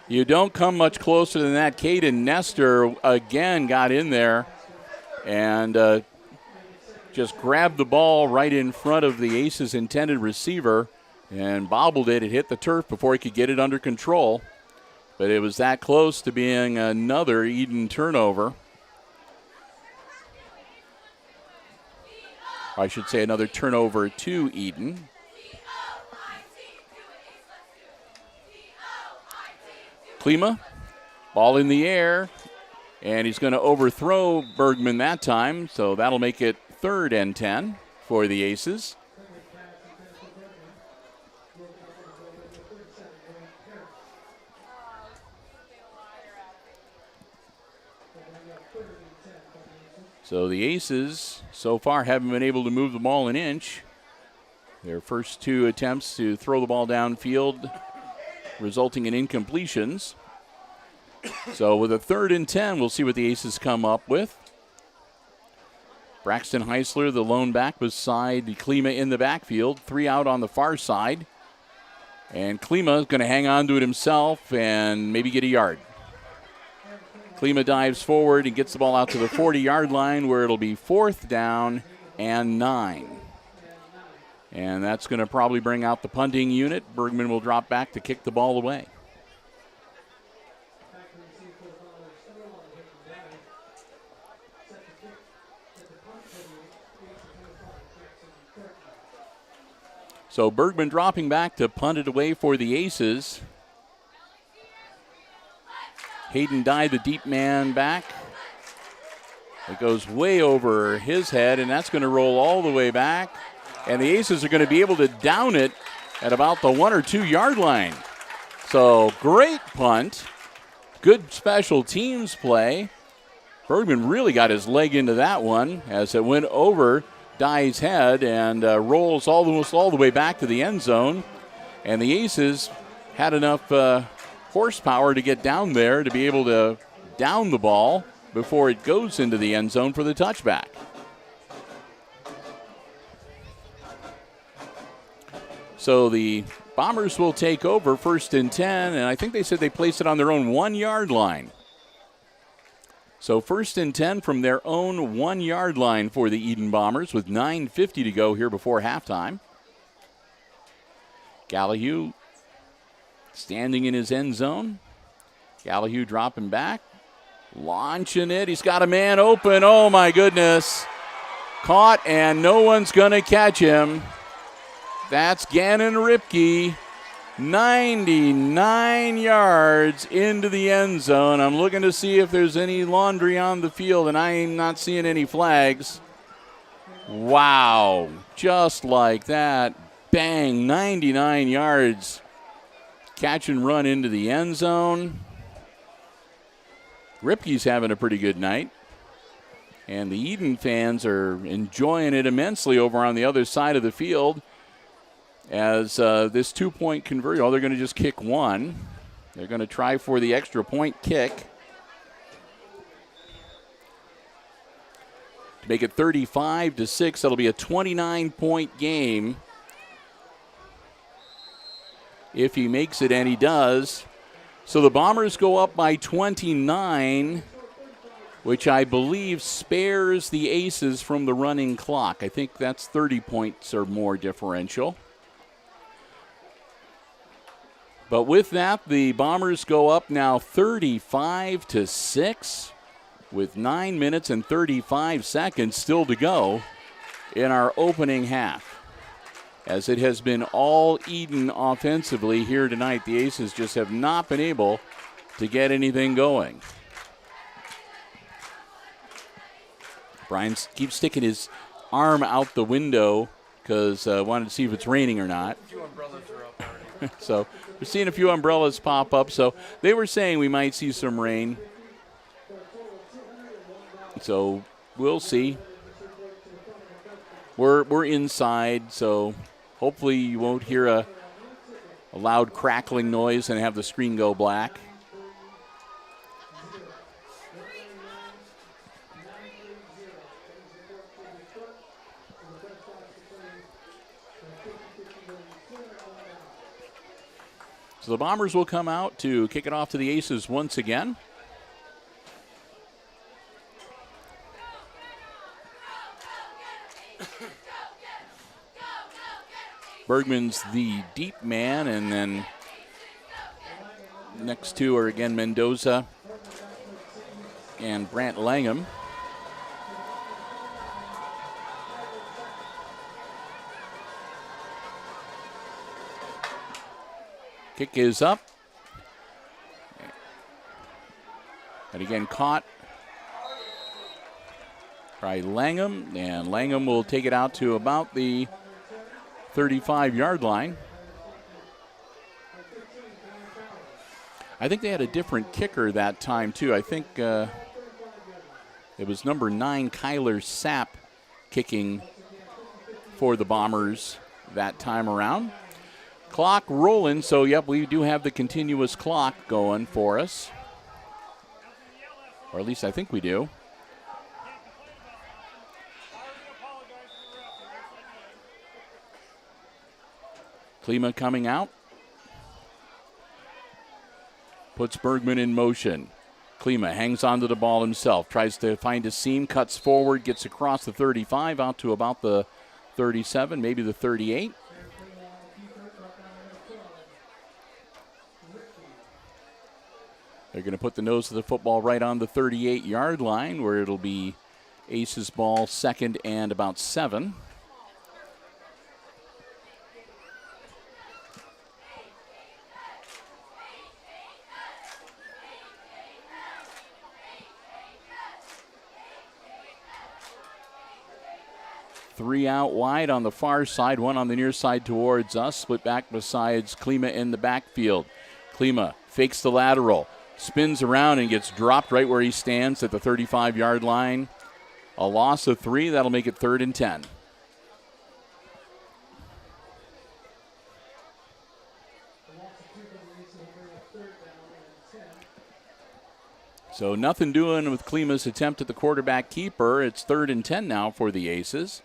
Speaker 2: You don't come much closer than that. Caden Nestor again got in there and just grabbed the ball right in front of the Aces' intended receiver and bobbled it. It hit the turf before he could get it under control. But it was that close to being another Edon turnover. I should say another turnover to Edon. Klima, ball in the air, and he's going to overthrow Bergman that time, so that'll make it 3rd and 10 for the Aces. So the Aces so far haven't been able to move the ball an inch. Their first 2 attempts to throw the ball downfield resulting in incompletions. So with a 3rd and 10, we'll see what the Aces come up with. Braxton Heisler, the lone back beside Klima in the backfield. 3 out on the far side. And Klima is going to hang on to it himself and maybe get a yard. Klima dives forward and gets the ball out to the 40-yard line where it'll be 4th down and 9. And that's going to probably bring out the punting unit. Bergman will drop back to kick the ball away. So Bergman dropping back to punt it away for the Aces. Hayden Dye, the deep man, back. It goes way over his head, and that's going to roll all the way back. And the Aces are going to be able to down it at about the 1 or 2 yard line. So great punt. Good special teams play. Bergman really got his leg into that one as it went over Dye's head and rolls almost all the way back to the end zone. And the Aces had enough horsepower to get down there to be able to down the ball before it goes into the end zone for the touchback. So the Bombers will take over 1st and 10, and I think they said they placed it on their own 1 yard line. So 1st and 10 from their own 1 yard line for the Edon Bombers with 9:50 to go here before halftime. Gallahue standing in his end zone. Gallahue dropping back, launching it. He's got a man open. Oh, my goodness. Caught, and no one's going to catch him. That's Gannon Ripke, 99 yards into the end zone. I'm looking to see if there's any laundry on the field, and I am not seeing any flags. Wow, just like that. Bang, 99 yards. Catch and run into the end zone. Ripke's having a pretty good night. And the Edon fans are enjoying it immensely over on the other side of the field. As this 2-point conversion, they're going to just kick one. They're going to try for the extra point kick to make it 35-6. That'll be a 29-point game if he makes it, and he does. So the Bombers go up by 29, which I believe spares the Aces from the running clock. I think that's 30 points or more differential. But with that, the Bombers go up now 35-6 with 9 minutes and 35 seconds still to go in our opening half. As it has been all Edon offensively here tonight, the Aces just have not been able to get anything going. Brian keeps sticking his arm out the window because wanted to see if it's raining or not.
Speaker 3: A few umbrellas are up already.
Speaker 2: So we're seeing a few umbrellas pop up. So they were saying we might see some rain. So we'll see. We're inside, so hopefully you won't hear a loud crackling noise and have the screen go black. So the Bombers will come out to kick it off to the Aces once again. Bergman's the deep man, and then next two are again Mendoza and Brant Langham. Kick is up. And again caught by Langham, and Langham will take it out to about the 35-yard line. I think they had a different kicker that time, too. I think it was number 9, Kyler Sapp, kicking for the Bombers that time around. Clock rolling, so, yep, we do have the continuous clock going for us. Or at least I think we do. Klima coming out. Puts Bergman in motion. Klima hangs onto the ball himself, tries to find a seam, cuts forward, gets across the 35 out to about the 37, maybe the 38. They're going to put the nose of the football right on the 38-yard line where it'll be Aces ball, 2nd and about 7. Three out wide on the far side, one on the near side towards us. Split back besides Klima in the backfield. Klima fakes the lateral, spins around and gets dropped right where he stands at the 35-yard line. A loss of 3, that'll make it 3rd and 10. So nothing doing with Klima's attempt at the quarterback keeper. It's 3rd and 10 now for the Aces.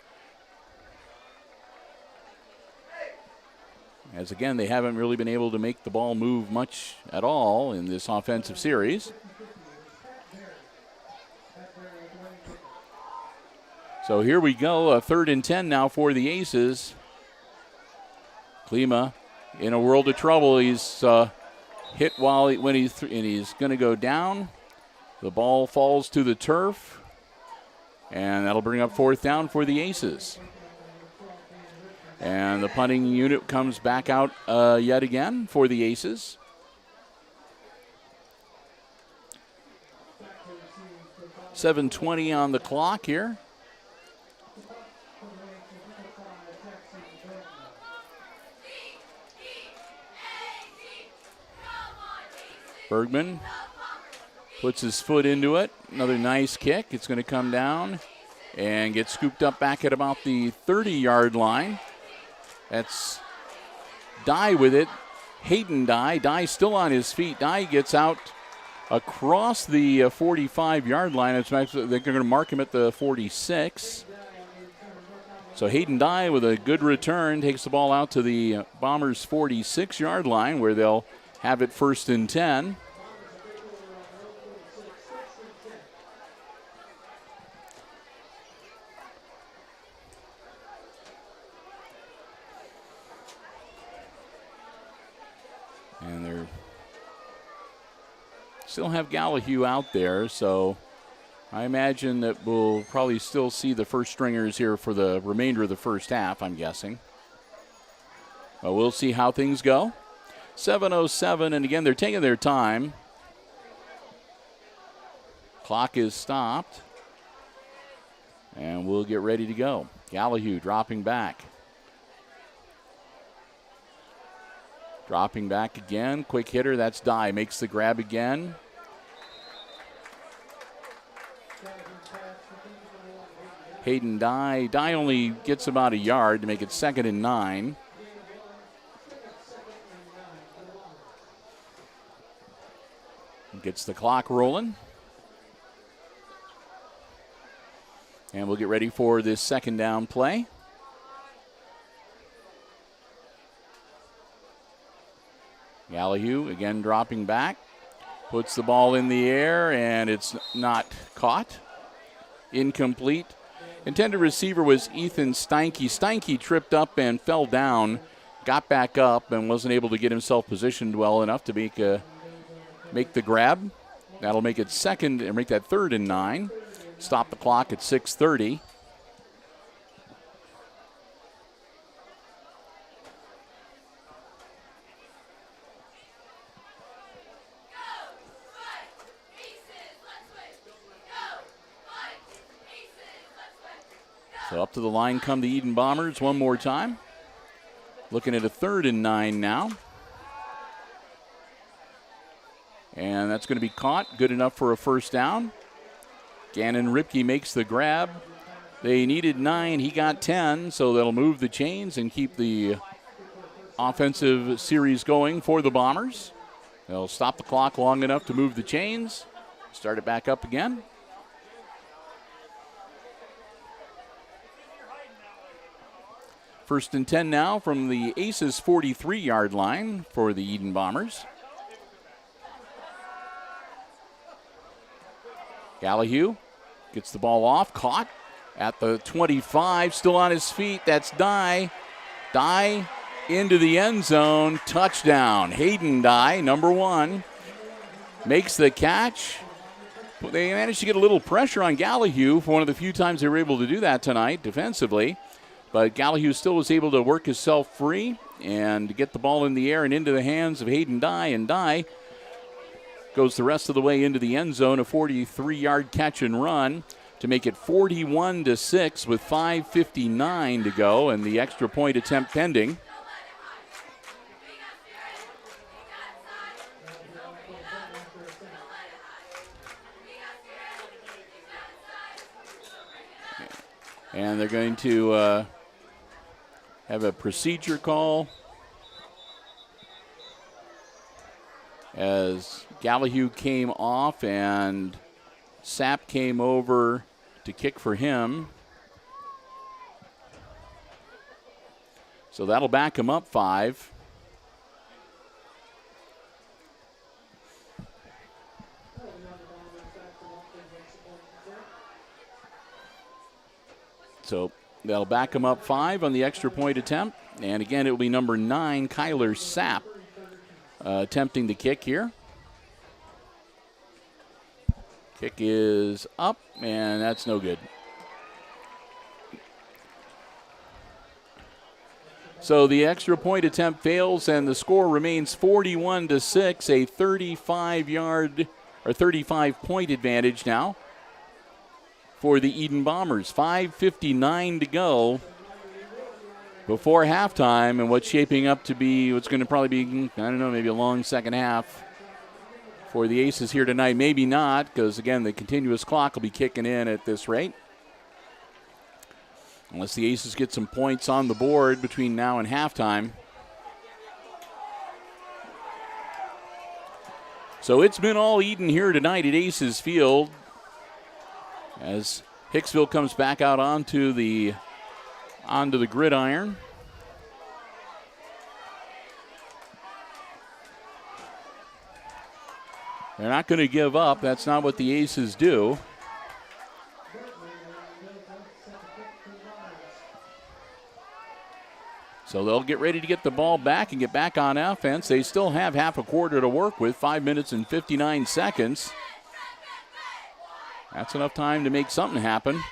Speaker 2: As again, they haven't really been able to make the ball move much at all in this offensive series. So here we go, a 3rd and 10 now for the Aces. Klima in a world of trouble. He's hit when he's going to go down. The ball falls to the turf, and that'll bring up 4th down for the Aces. And the punting unit comes back out yet again for the Aces. .7:20 on the clock here. Bergman puts his foot into it. Another nice kick. It's going to come down and get scooped up back at about the 30-yard line. That's Dye with it. Hayden Dye. Dye still on his feet. Dye gets out across the 45-yard line. They're going to mark him at the 46. So Hayden Dye with a good return takes the ball out to the Bombers' 46-yard line where they'll have it 1st and 10. And they still have Gallahue out there, so I imagine that we'll probably still see the first stringers here for the remainder of the first half, I'm guessing. But we'll see how things go. 7:07, and again, they're taking their time. Clock is stopped. And we'll get ready to go. Gallahue dropping back. Dropping back again. Quick hitter, that's Dye. Makes the grab again. Hayden Dye. Dye only gets about a yard to make it 2nd and 9. Gets the clock rolling. And we'll get ready for this 2nd down play. Gallahue again dropping back. Puts the ball in the air, and it's not caught. Incomplete. Intended receiver was Ethan Steinke. Steinke tripped up and fell down, got back up, and wasn't able to get himself positioned well enough to make the grab. That'll make it 2nd and make that 3rd and 9. Stop the clock at 6:30. So up to the line come the Edon Bombers one more time. Looking at a 3rd and 9 now. And that's going to be caught. Good enough for a 1st down. Gannon Ripke makes the grab. They needed 9. He got 10. So they'll move the chains and keep the offensive series going for the Bombers. They'll stop the clock long enough to move the chains. Start it back up again. First and 10 now from the Aces 43-yard line for the Edon Bombers. Gallahue gets the ball off, caught at the 25, still on his feet. That's Dye. Dye into the end zone, touchdown. Hayden Dye, number 1, makes the catch. They managed to get a little pressure on Gallahue for one of the few times they were able to do that tonight defensively. But Gallahue still was able to work himself free and get the ball in the air and into the hands of Hayden Dye. And Dye goes the rest of the way into the end zone, a 43-yard catch and run to make it 41-6 with 5:59 to go and the extra point attempt pending. And they're going to have a procedure call as Gallahue came off and Sapp came over to kick for him. So that'll back him up 5. So that'll back him up 5 on the extra point attempt. And again, it will be number 9, Kyler Sapp, attempting the kick here. Kick is up, and that's no good. So the extra point attempt fails, and the score remains 41-6, a 35-yard or 35-point advantage now for the Edon Bombers. 5:59 to go before halftime, and what's shaping up to be what's going to probably be, I don't know, maybe a long second half for the Aces here tonight. Maybe not, because, again, the continuous clock will be kicking in at this rate. Unless the Aces get some points on the board between now and halftime. So it's been all Edon here tonight at Aces Field as Hicksville comes back out onto the gridiron. They're not going to give up. That's not what the Aces do. So they'll get ready to get the ball back and get back on offense. They still have half a quarter to work with, 5 minutes and 59 seconds. That's enough time to make something happen.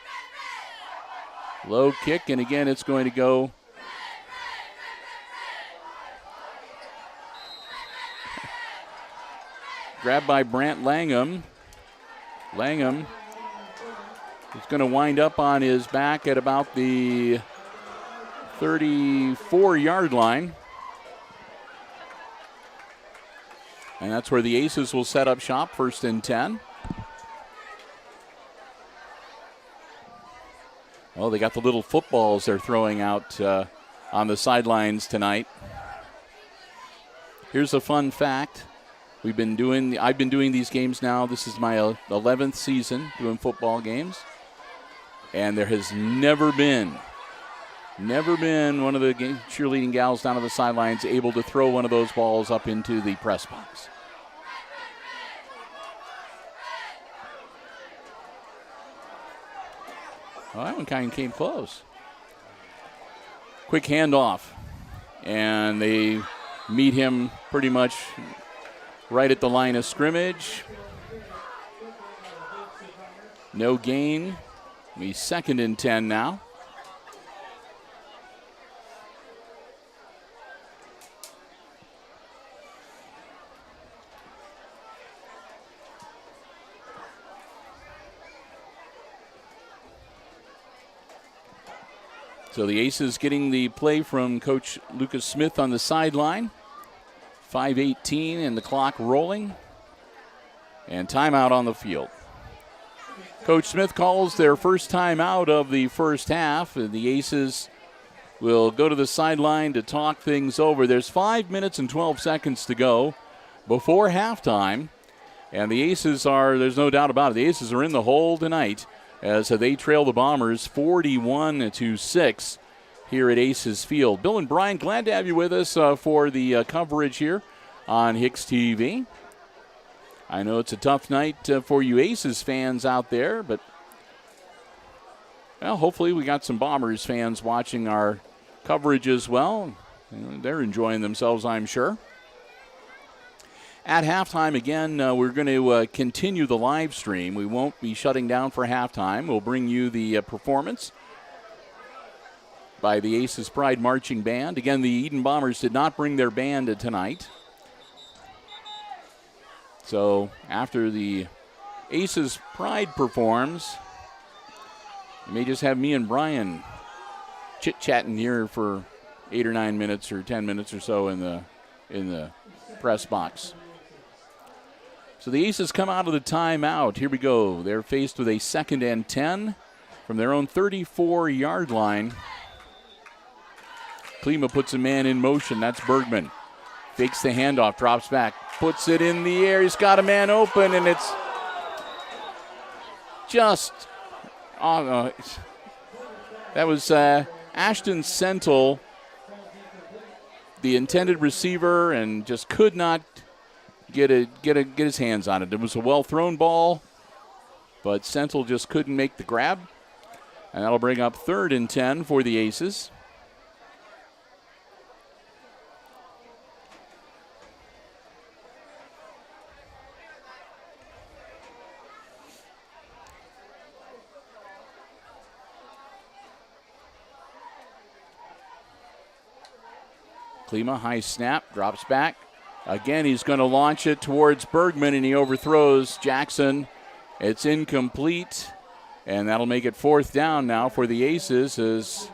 Speaker 2: Low kick, and again, it's going to go. Grabbed by Brant Langham. Langham is going to wind up on his back at about the 34-yard line. And that's where the Aces will set up shop, 1st and 10. Well, they got the little footballs they're throwing out on the sidelines tonight. Here's a fun fact. I've been doing these games now. This is my 11th season doing football games. And there has never been one of the cheerleading gals down on the sidelines able to throw one of those balls up into the press box. Well, that one kind of came close. Quick handoff. And they meet him pretty much right at the line of scrimmage. No gain. Be 2nd and 10 now. So the Aces getting the play from Coach Lucas Smith on the sideline. 5:18 and the clock rolling. And timeout on the field. Coach Smith calls their first timeout of the first half. And the Aces will go to the sideline to talk things over. There's 5 minutes and 12 seconds to go before halftime. And the Aces there's no doubt about it, the Aces are in the hole tonight as they trail the Bombers 41-6 here at Aces Field. Bill and Brian, glad to have you with us for the coverage here on HIX-TV. I know it's a tough night for you Aces fans out there, but well, hopefully we got some Bombers fans watching our coverage as well. They're enjoying themselves, I'm sure. At halftime, again, we're going to continue the live stream. We won't be shutting down for halftime. We'll bring you the performance by the Aces Pride Marching Band. Again, the Edon Bombers did not bring their band tonight. So after the Aces Pride performs, we may just have me and Brian chit-chatting here for 8 or 9 minutes or 10 minutes or so in the press box. So the Aces come out of the timeout. Here we go. They're faced with a 2nd and 10 from their own 34-yard line. Klima puts a man in motion. That's Bergman. Fakes the handoff, drops back, puts it in the air. He's got a man open, and it's just... that was Ashton Sentel, the intended receiver, and just could not get his hands on it. It was a well-thrown ball, but Sentel just couldn't make the grab. And that'll bring up 3rd and 10 for the Aces. Klima, high snap, drops back. Again, he's going to launch it towards Bergman, and he overthrows Jackson. It's incomplete, and that'll make it 4th down now for the Aces as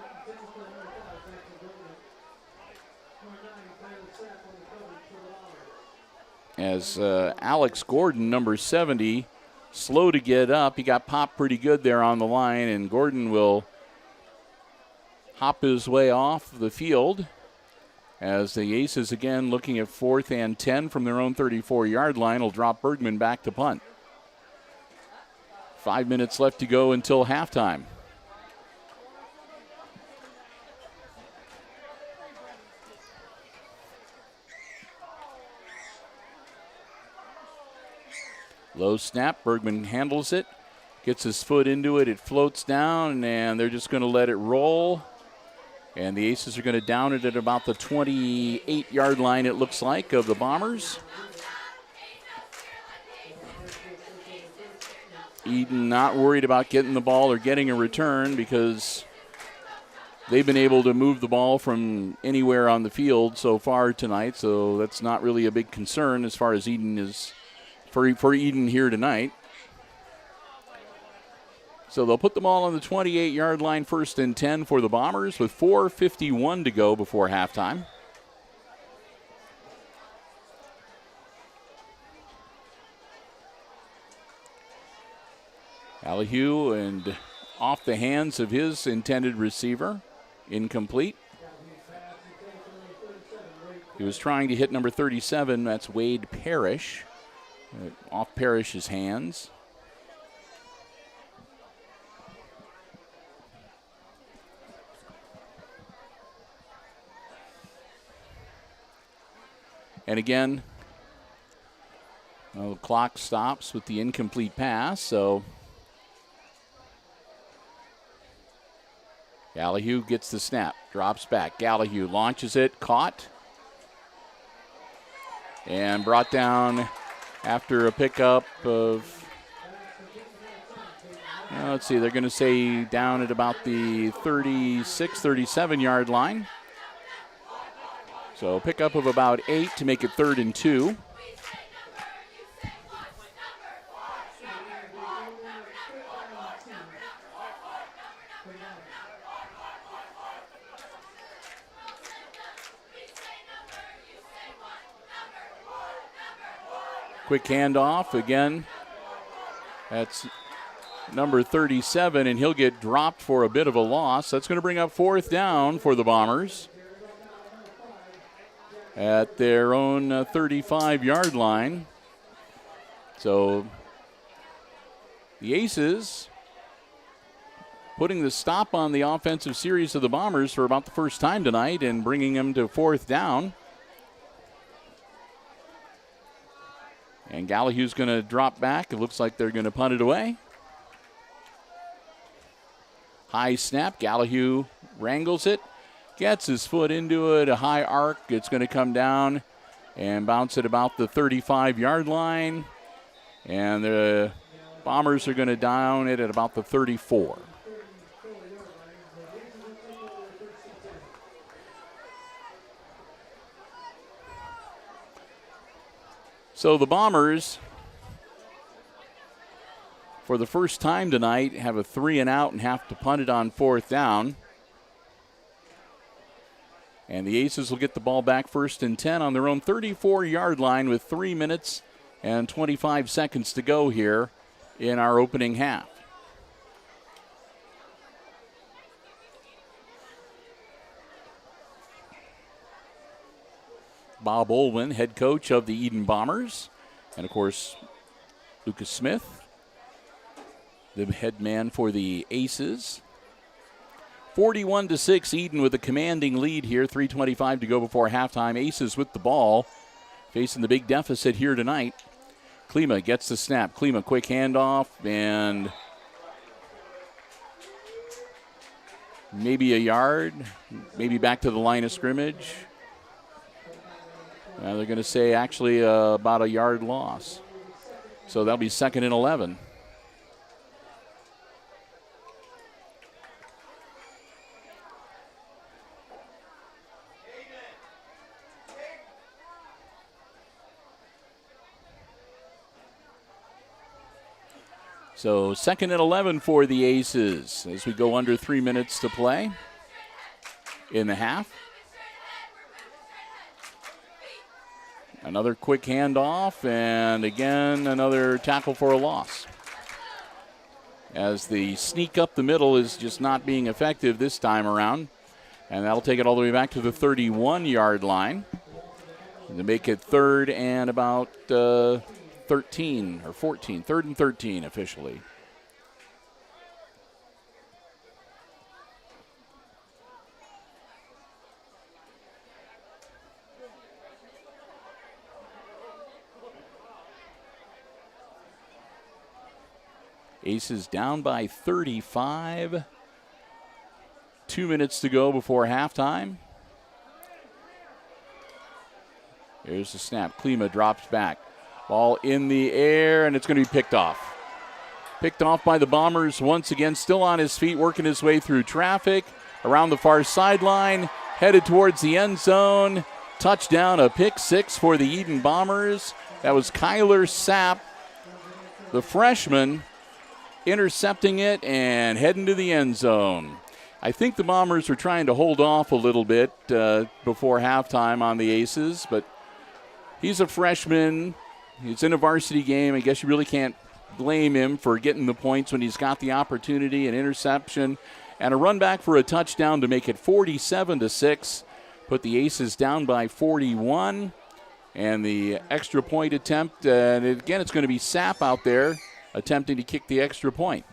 Speaker 2: Alex Gordon, number 70, slow to get up. He got popped pretty good there on the line, and Gordon will hop his way off the field. As the Aces again looking at 4th and 10 from their own 34-yard line, will drop Bergman back to punt. 5 minutes left to go until halftime. Low snap, Bergman handles it, gets his foot into it, it floats down, and they're just going to let it roll. And the Aces are going to down it at about the 28-yard line, it looks like, of the Bombers. Edon not worried about getting the ball or getting a return because they've been able to move the ball from anywhere on the field so far tonight, so that's not really a big concern as far as Edon is for Edon here tonight. So they'll put the ball on the 28-yard line, 1st and 10 for the Bombers with 4:51 to go before halftime. Alahue, and off the hands of his intended receiver, incomplete. He was trying to hit number 37, that's Wade Parrish, off Parrish's hands. And again, the clock stops with the incomplete pass, so Gallahue gets the snap, drops back. Gallahue launches it, caught, and brought down after a pickup of, let's see, they're going to say down at about the 36, 37-yard line. So pickup of about 8 to make it 3rd and 2. Quick handoff again. That's number 37, and he'll get dropped for a bit of a loss. That's going to bring up 4th down for the Bombers at their own 35-yard line. So the Aces putting the stop on the offensive series of the Bombers for about the first time tonight and bringing them to 4th down. And And Gallahue's going to drop back. It looks like they're going to punt it away. High snap. Gallahue wrangles it. Gets his foot into it. A high arc. It's going to come down and bounce at about the 35-yard line. And the Bombers are going to down it at about the 34. So the Bombers, for the first time tonight, have a 3-and-out and have to punt it on 4th down. And the Aces will get the ball back 1st and 10 on their own 34-yard line with 3 minutes and 25 seconds to go here in our opening half. Bob Olwin, head coach of the Edon Bombers. And, of course, Lucas Smith, the head man for the Aces. 41-6, Edon with a commanding lead here. 3:25 to go before halftime. Aces with the ball, facing the big deficit here tonight. Klima gets the snap. Klima, quick handoff, and maybe a yard, maybe back to the line of scrimmage. They're going to say actually about a yard loss. So that'll be 2nd and 11. So 2nd and 11 for the Aces as we go under 3 minutes to play in the half. Another quick handoff, and again, another tackle for a loss. As the sneak up the middle is just not being effective this time around. And that'll take it all the way back to the 31-yard line. To make it 3rd and about 13 or 14. 3rd and 13 officially. Aces down by 35. 2 minutes to go before halftime. There's the snap. Klima drops back. Ball in the air, and it's going to be picked off. Picked off by the Bombers once again, still on his feet, working his way through traffic. Around the far sideline, headed towards the end zone. Touchdown, a pick 6 for the Edon Bombers. That was Kyler Sapp, the freshman, intercepting it and heading to the end zone. I think the Bombers are trying to hold off a little bit before halftime on the Aces, but he's a freshman. He's in a varsity game. I guess you really can't blame him for getting the points when he's got the opportunity, an interception, and a run back for a touchdown to make it 47-6. Put the Aces down by 41. And the extra point attempt, and again, it's going to be Sapp out there attempting to kick the extra point.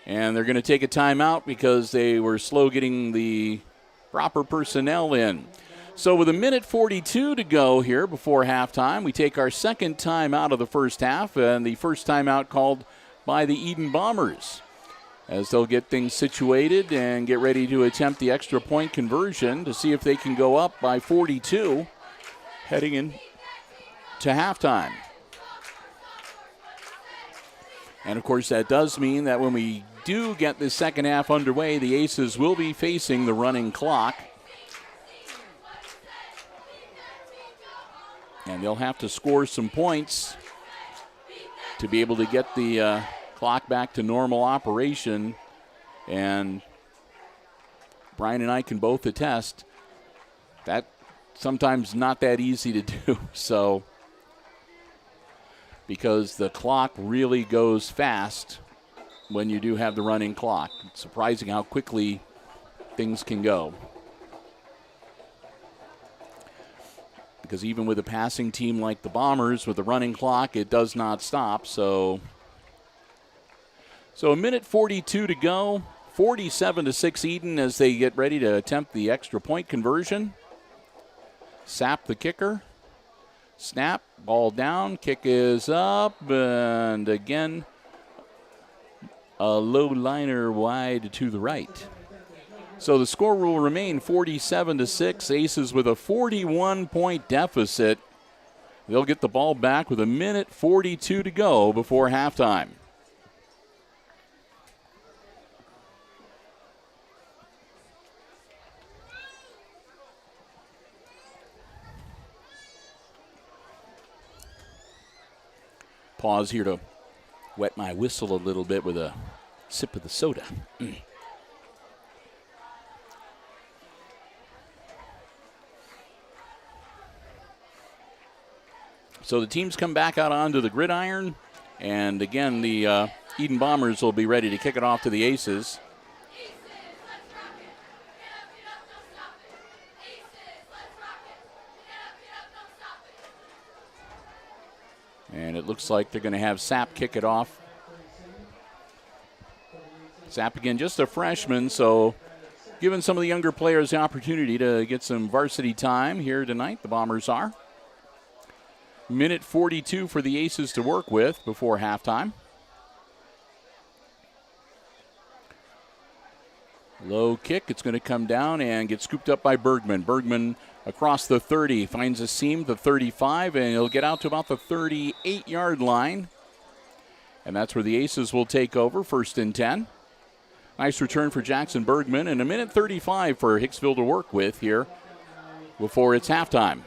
Speaker 2: And they're going to take a timeout because they were slow getting the proper personnel in. So with 1:42 to go here before halftime, we take our second timeout of the first half, and the first timeout called by the Edon Bombers, as they'll get things situated and get ready to attempt the extra point conversion to see if they can go up by 42 heading in to halftime. And, of course, that does mean that when we do get the second half underway, the Aces will be facing the running clock. And they'll have to score some points to be able to get the clock back to normal operation. And Brian and I can both attest that sometimes not that easy to do. So, because the clock really goes fast when you do have the running clock. It's surprising how quickly things can go. Because even with a passing team like the Bombers, with the running clock, it does not stop. So 1:42 to go. 47-6 Edon as they get ready to attempt the extra point conversion. Sapp, the kicker. Snap, ball down, kick is up, and again, a low liner wide to the right. So the score will remain 47-6. Aces with a 41-point deficit. They'll get the ball back with 1:42 to go before halftime. Pause here to wet my whistle a little bit with a sip of the soda. So the teams come back out onto the gridiron, and again the Edon Bombers will be ready to kick it off to the Aces. And it looks like they're going to have Sapp kick it off. Sapp, again, just a freshman, so giving some of the younger players the opportunity to get some varsity time here tonight, the Bombers are. 1:42 for the Aces to work with before halftime. Low kick, it's going to come down and get scooped up by Bergman. Bergman across the 30, finds a seam, the 35, and he'll get out to about the 38-yard line. And that's where the Aces will take over, 1st and 10. Nice return for Jackson Bergman, and 1:35 for Hicksville to work with here before it's halftime.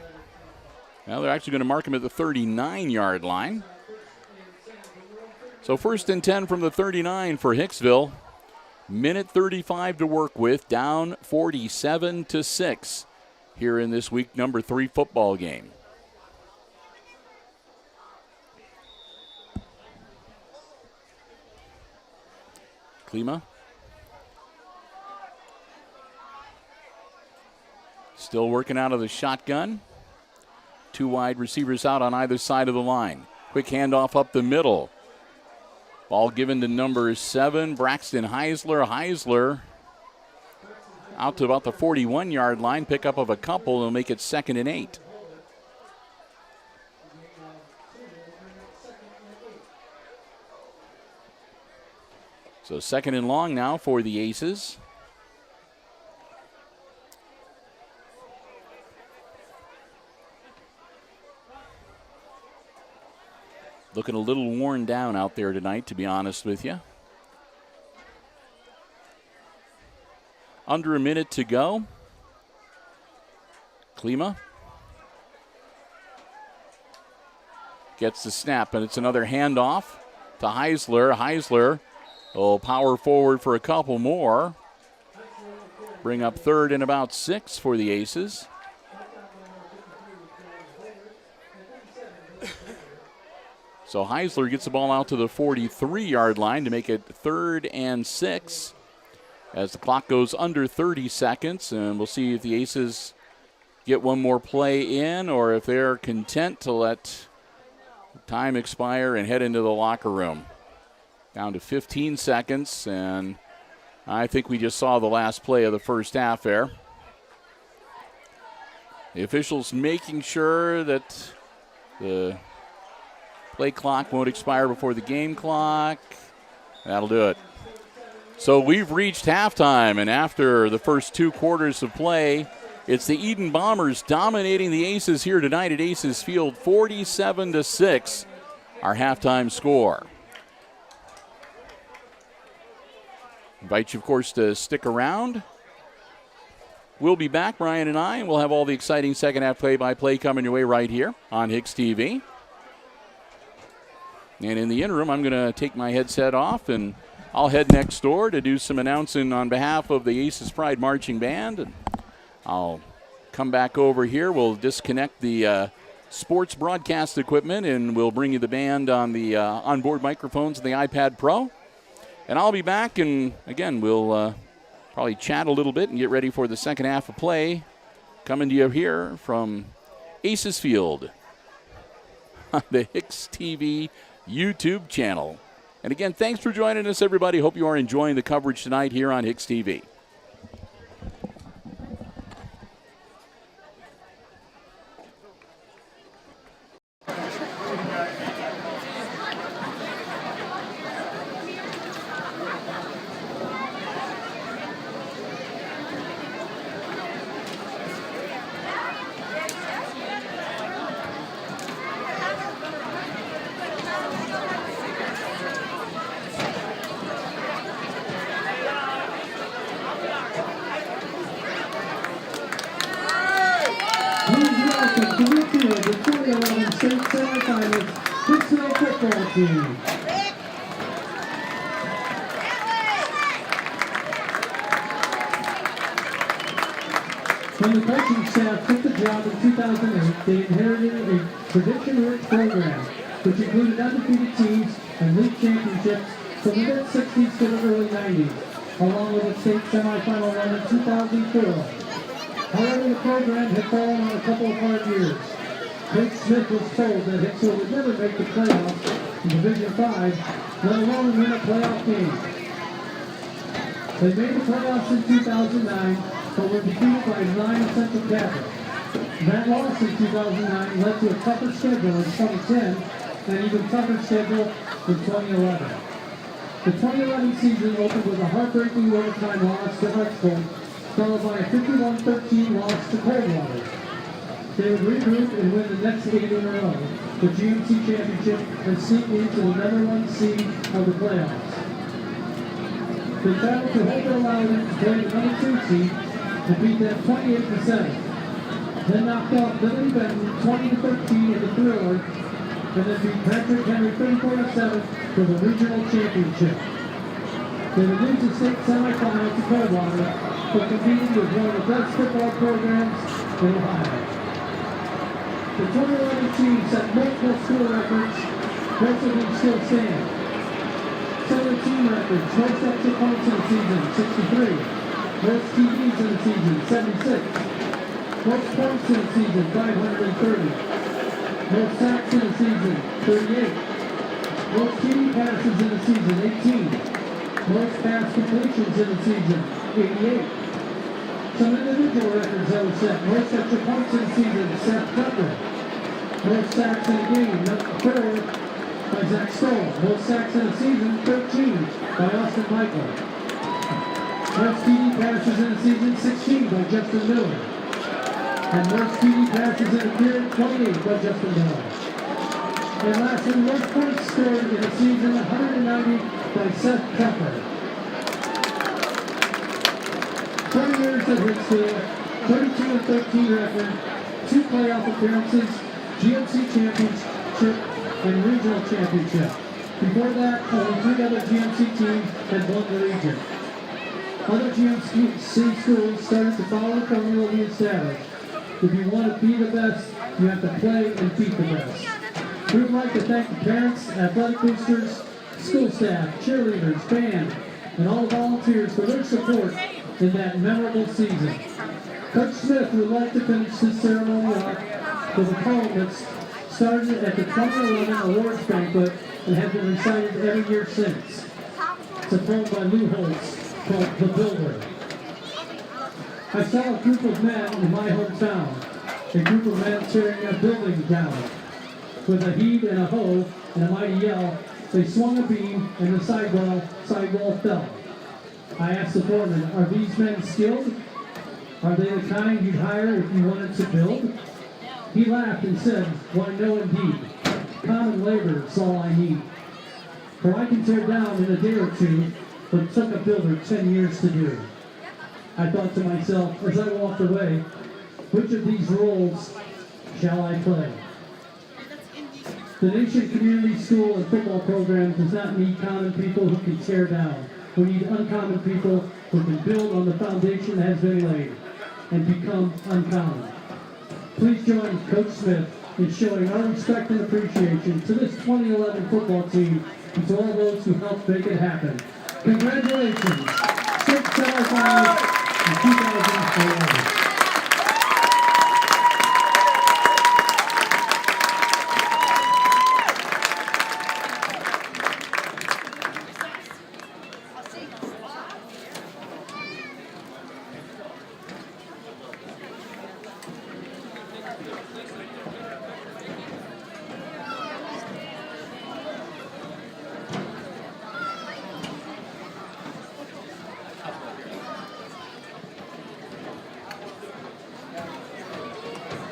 Speaker 2: Now they're actually going to mark him at the 39-yard line. So 1st and 10 from the 39 for Hicksville. 1:35 to work with, down 47-6 here in this week number 3 football game. Klima. Still working out of the shotgun. 2 wide receivers out on either side of the line. Quick handoff up the middle. Ball given to number 7, Braxton Heisler. Heisler out to about the 41-yard line. Pickup of a couple will make it 2nd and 8. So 2nd and long now for the Aces. Looking a little worn down out there tonight, to be honest with you. Under a minute to go. Klima gets the snap, and it's another handoff to Heisler. Heisler will power forward for a couple more. Bring up 3rd and about 6 for the Aces. So Heisler gets the ball out to the 43-yard line to make it 3rd and 6 as the clock goes under 30 seconds. And we'll see if the Aces get one more play in or if they're content to let time expire and head into the locker room. Down to 15 seconds, and I think we just saw the last play of the first half there. The officials making sure that the play clock won't expire before the game clock. That'll do it. So we've reached halftime, and after the first 2 quarters of play, it's the Edon Bombers dominating the Aces here tonight at Aces Field, 47-6, our halftime score. Invite you, of course, to stick around. We'll be back, Brian and I, and we'll have all the exciting second half play-by-play coming your way right here on HIX-TV. And in the interim, I'm going to take my headset off, and I'll head next door to do some announcing on behalf of the Aces Pride Marching Band. And I'll come back over here. We'll disconnect the sports broadcast equipment, and we'll bring you the band on the onboard microphones and the iPad Pro. And I'll be back, and again, we'll probably chat a little bit and get ready for the second half of play. Coming to you here from Aces Field on the HIX-TV YouTube channel. And again, thanks for joining us, everybody. Hope you are enjoying the coverage tonight here on HIX-TV.
Speaker 1: football team. When the coaching staff took the job in 2008, they inherited a tradition-rich program, which included undefeated teams and league championships from the mid-60s to the early 90s, along with a state semifinal run in 2004. However, the program had fallen on a couple of hard years. Coach Smith was told that Hicksville would never make the playoffs in Division 5, let alone win a playoff game. They made the playoffs in 2009, but were defeated by Zion Central Catholic. That loss in 2009 led to a tougher schedule in 2010 and an even tougher schedule in 2011. The 2011 season opened with a heartbreaking overtime loss to Hicksville, followed by a 51-13 loss to Coldwater. They would regroup and win the next 8 in a row, the GMC Championship, and sneak into the number 1 seed of the playoffs. They traveled to Hope Loudon to play the number 2 seed and beat them 28-7. Then knocked off Billy Benton 20-13 in the thriller, and then beat Patrick Henry 34-7 for the regional championship. They would lose the state semifinal to Coldwater, but competing with one of the best football programs in Ohio. The 2011 team set multiple school records, most of them still stand. Some of the team records: most extra points in the season, 63. Most TDs in the season, 76. Most points in the season, 530. Most sacks in the season, 38. Most TD passes in the season, 18. Most pass completions in the season, 88. Some individual records that were set: most extra points in the season, Seth Tucker. Most sacks in a game, number 4 by Zach Stoll. Most sacks in the season, 13 by Austin Michael. Most TD passes in the season, 16 by Justin Miller. And most TD passes in a period, 28 by Justin Miller. And lastly, most points scored in a season, 190 by Seth Tucker. 20 years at Hicksville, 32-13 record, 2 playoff appearances, GMC Championship, and Regional Championship. Before that, only 3 other GMC teams had won the region. Other GMC schools started to follow the formula we established. If you want to be the best, you have to play and beat the best. We would like to thank the parents, athletic boosters, school staff, cheerleaders, band, and all the volunteers for their support in that memorable season. Coach Smith would like to finish this ceremony off with a poem that started at the 2011 awards banquet and has been recited every year since. It's a poem by Lou Holtz called The Builder. I saw a group of men in my hometown, a group of men tearing a building down. With a heave and a hoe and a mighty yell, they swung a beam and the sidewall fell. I asked the foreman, are these men skilled? Are they the kind you'd hire if you wanted to build? He laughed and said, why no indeed. Common labor is all I need. For I can tear down in a day or two what took a builder 10 years to do. I thought to myself as I walked away, which of these roles shall I play? The Nation Community School and football program does not need common people who can tear down. We need uncommon people who can build on the foundation that has been laid and become uncommon. Please join Coach Smith in showing our respect and appreciation to this 2011 football team and to all those who helped make it happen. Congratulations! 6 semifinals in 2011.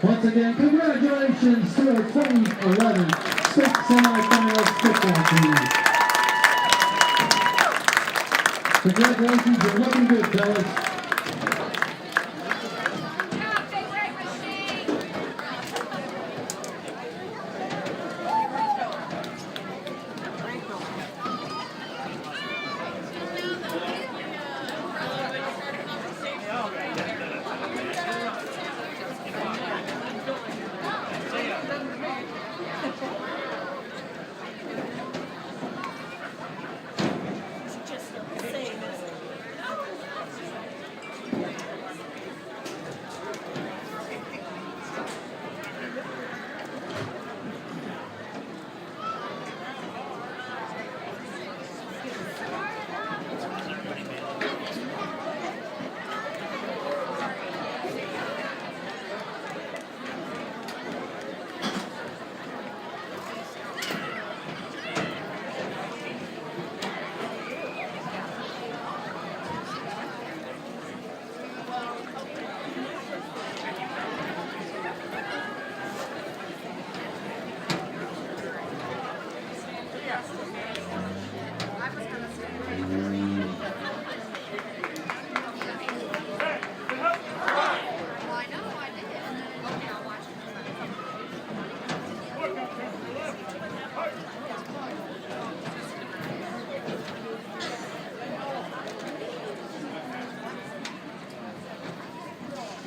Speaker 1: Once again, congratulations to our 2011 state semifinals football team. Congratulations, you're looking good, fellas.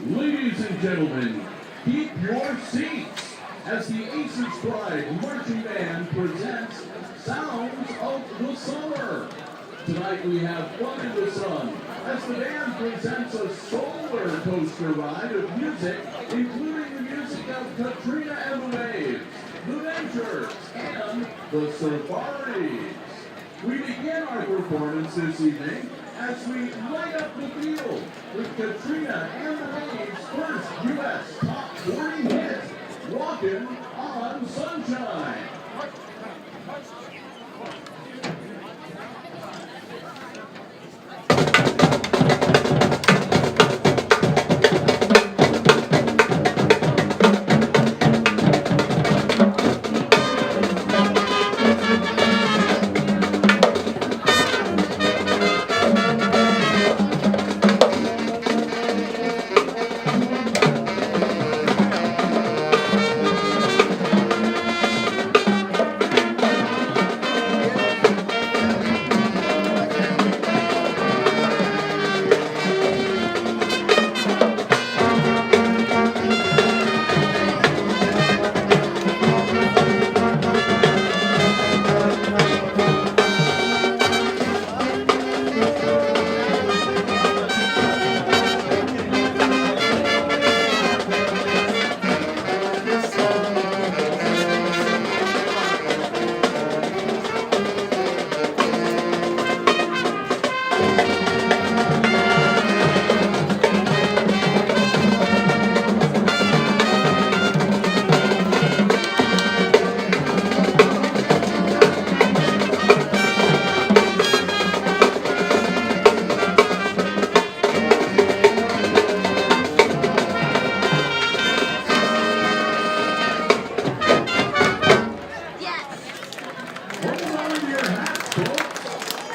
Speaker 3: Ladies and gentlemen, keep your seats as the Aces Pride Marching Band presents Sounds of the Summer. Tonight we have Fun in the Sun as the band presents a solar coaster ride of music, including the music of Katrina and the Waves, The Ventures, and the Safaris. We begin our performance this evening as we light up the field with Katrina and the Waves' first U.S. Top 40 hit, Walkin' on Sunshine.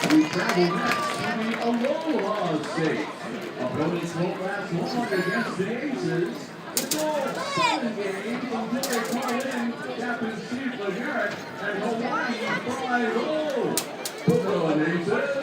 Speaker 3: We travel next to the Aloha State. Opponents won't last long against the Aces. It's all 7 games until they call in Captain Steve LeGarrette and Hawaii 5-0. Put on Aces.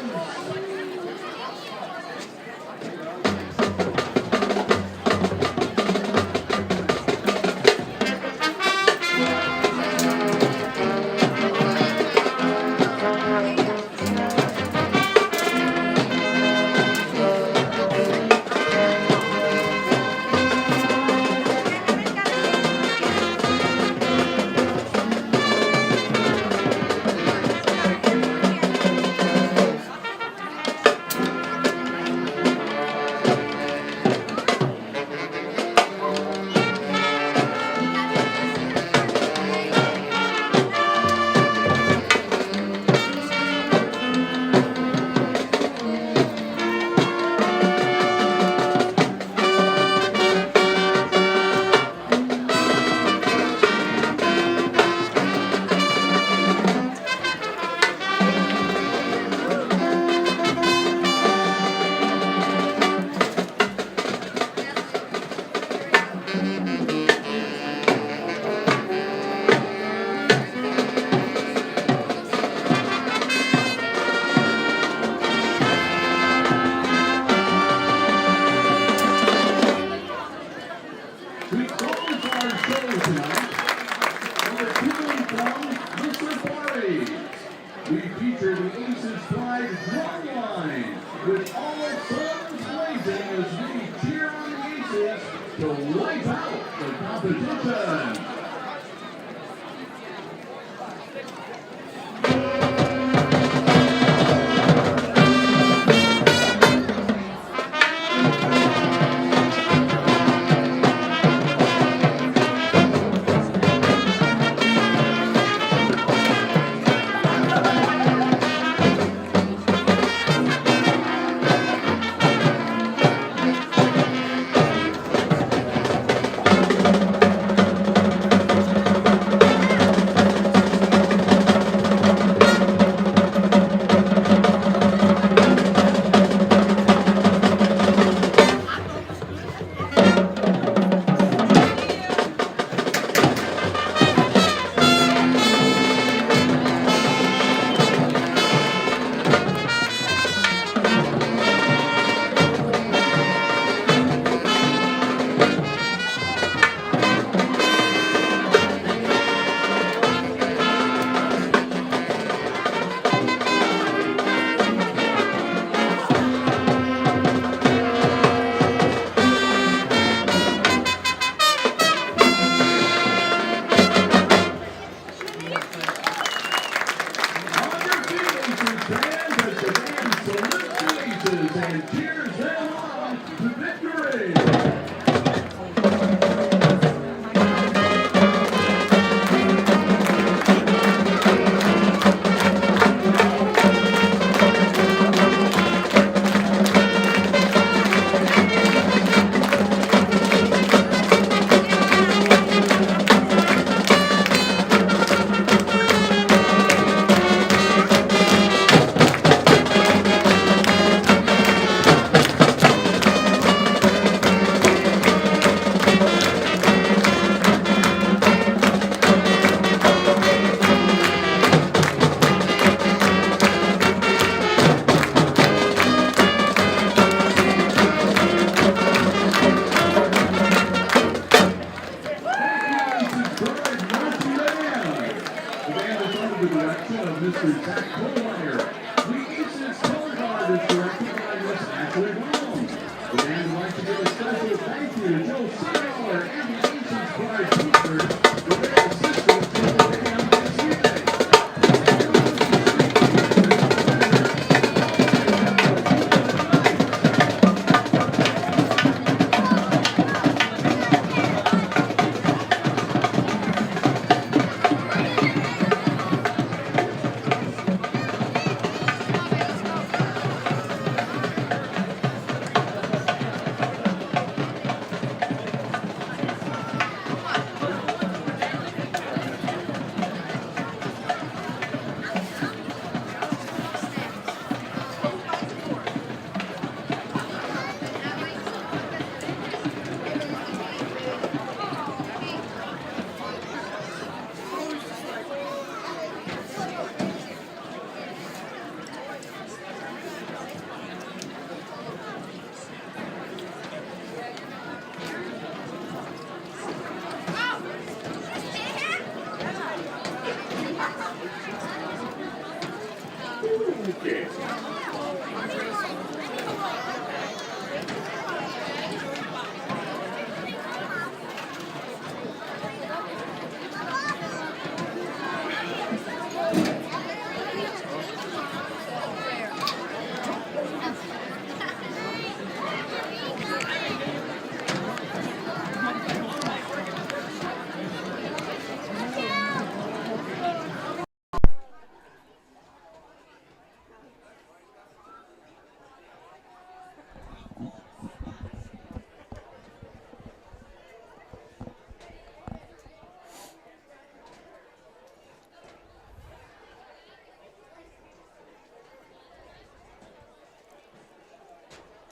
Speaker 3: We close our show tonight with a tune from the Safaris. We feature the Aces Pride drum line with all suns blazing as we cheer on the Aces to wipe out the competition. band as the band salutes the Aces and cheers them on to victory.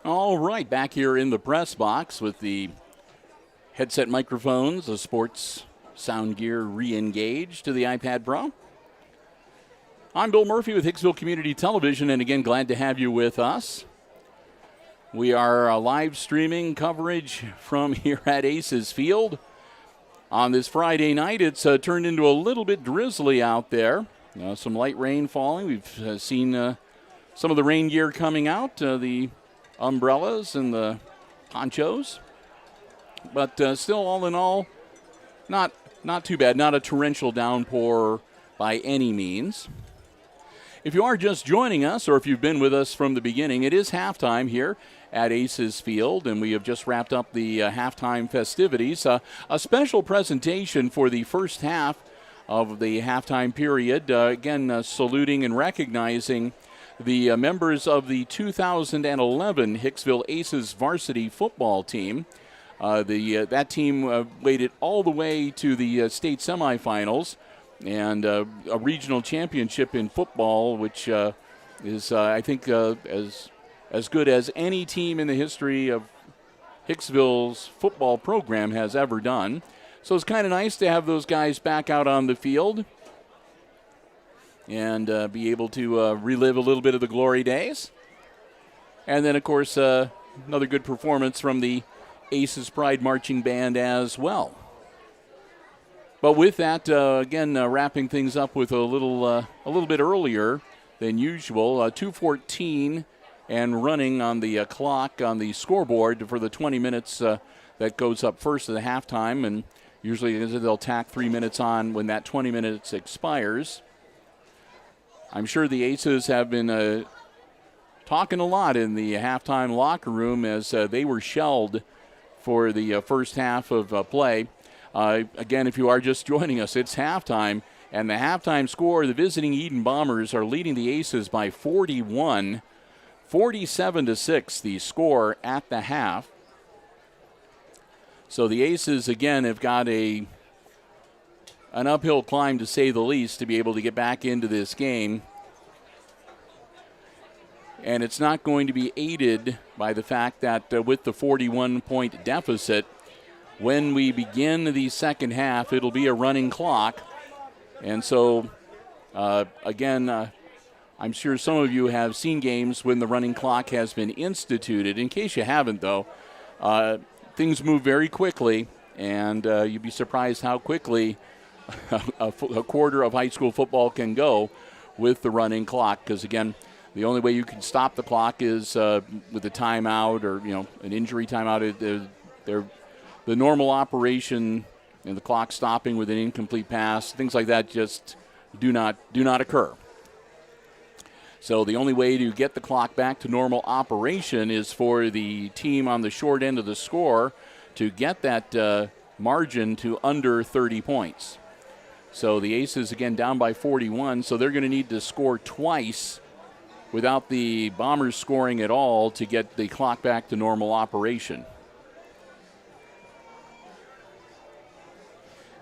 Speaker 2: All right, back here in the press box with the headset microphones, the sports sound gear re-engaged to the iPad Pro. I'm Bill Murphy with Hicksville Community Television, and again, glad to have you with us. We are live streaming coverage from here at Aces Field. On this Friday night, it's turned into a little bit drizzly out there. Some light rain falling. We've seen some of the rain gear coming out, the umbrellas and the ponchos. But still, all in all, not too bad. Not a torrential downpour by any means. If you are just joining us, or if you've been with us from the beginning, it is halftime here at Aces Field, and we have just wrapped up the halftime festivities. A special presentation for the first half of the halftime period. Again, saluting and recognizing the members of the 2011 Hicksville Aces varsity football team. That team made it all the way to the state semifinals and a regional championship in football, which is, I think, as good as any team in the history of Hicksville's football program has ever done. So it's kind of nice to have those guys back out on the field and be able to relive a little bit of the glory days. And then, of course, another good performance from the Aces Pride Marching Band as well. But with that, again, wrapping things up with a little bit earlier than usual, 2:14 and running on the clock on the scoreboard for the 20 minutes that goes up first at the halftime, and usually they'll tack 3 minutes on when that 20 minutes expires. I'm sure the Aces have been talking a lot in the halftime locker room as they were shelled for the first half of play. Again, if you are just joining us, it's halftime. And the halftime score, the visiting Edon Bombers are leading the Aces by 41, 47-6, the score at the half. So the Aces, again, have got an uphill climb, to say the least, to be able to get back into this game. And it's not going to be aided by the fact that with the 41-point deficit, when we begin the second half, it'll be a running clock. And so, again, I'm sure some of you have seen games when the running clock has been instituted. In case you haven't, though, things move very quickly, and you'd be surprised how quickly a quarter of high school football can go with the running clock. Because, again, the only way you can stop the clock is with a timeout or, an injury timeout. The normal operation and the clock stopping with an incomplete pass, things like that just do not occur. So the only way to get the clock back to normal operation is for the team on the short end of the score to get that margin to under 30 points. So the Aces, again, down by 41, so they're going to need to score twice without the Bombers scoring at all to get the clock back to normal operation.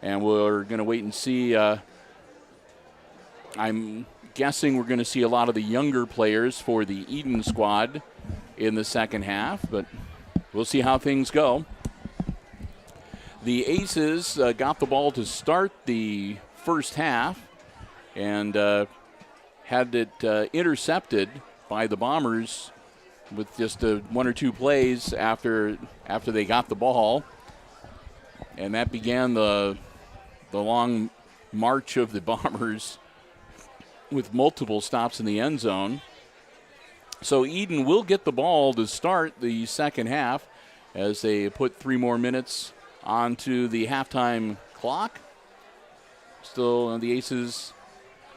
Speaker 2: And we're going to wait and see. I'm guessing we're going to see a lot of the younger players for the Edon squad in the second half, but we'll see how things go. The Aces got the ball to start the first half and had it intercepted by the Bombers with just one or two plays after they got the ball. And that began the long march of the Bombers with multiple stops in the end zone. So Edon will get the ball to start the second half as they put 3 more minutes onto the halftime clock. Still, the Aces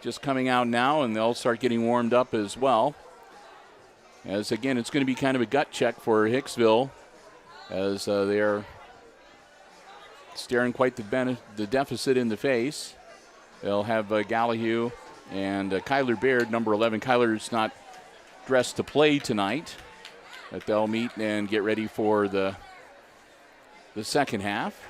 Speaker 2: just coming out now, and they'll start getting warmed up as well. As, again, it's going to be kind of a gut check for Hicksville as they're staring quite the deficit in the face. They'll have Gallahue and Kyler Baird, number 11. Kyler's not dressed to play tonight, but they'll meet and get ready for the second half.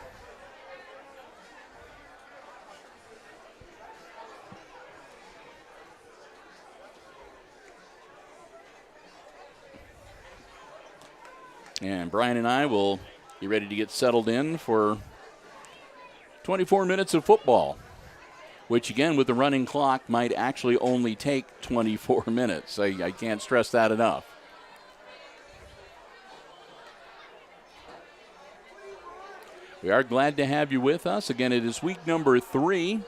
Speaker 2: And Brian and I will be ready to get settled in for 24 minutes of football, which, again, with the running clock, might actually only take 24 minutes. I can't stress that enough. We are glad to have you with us. Again, it is week number 3.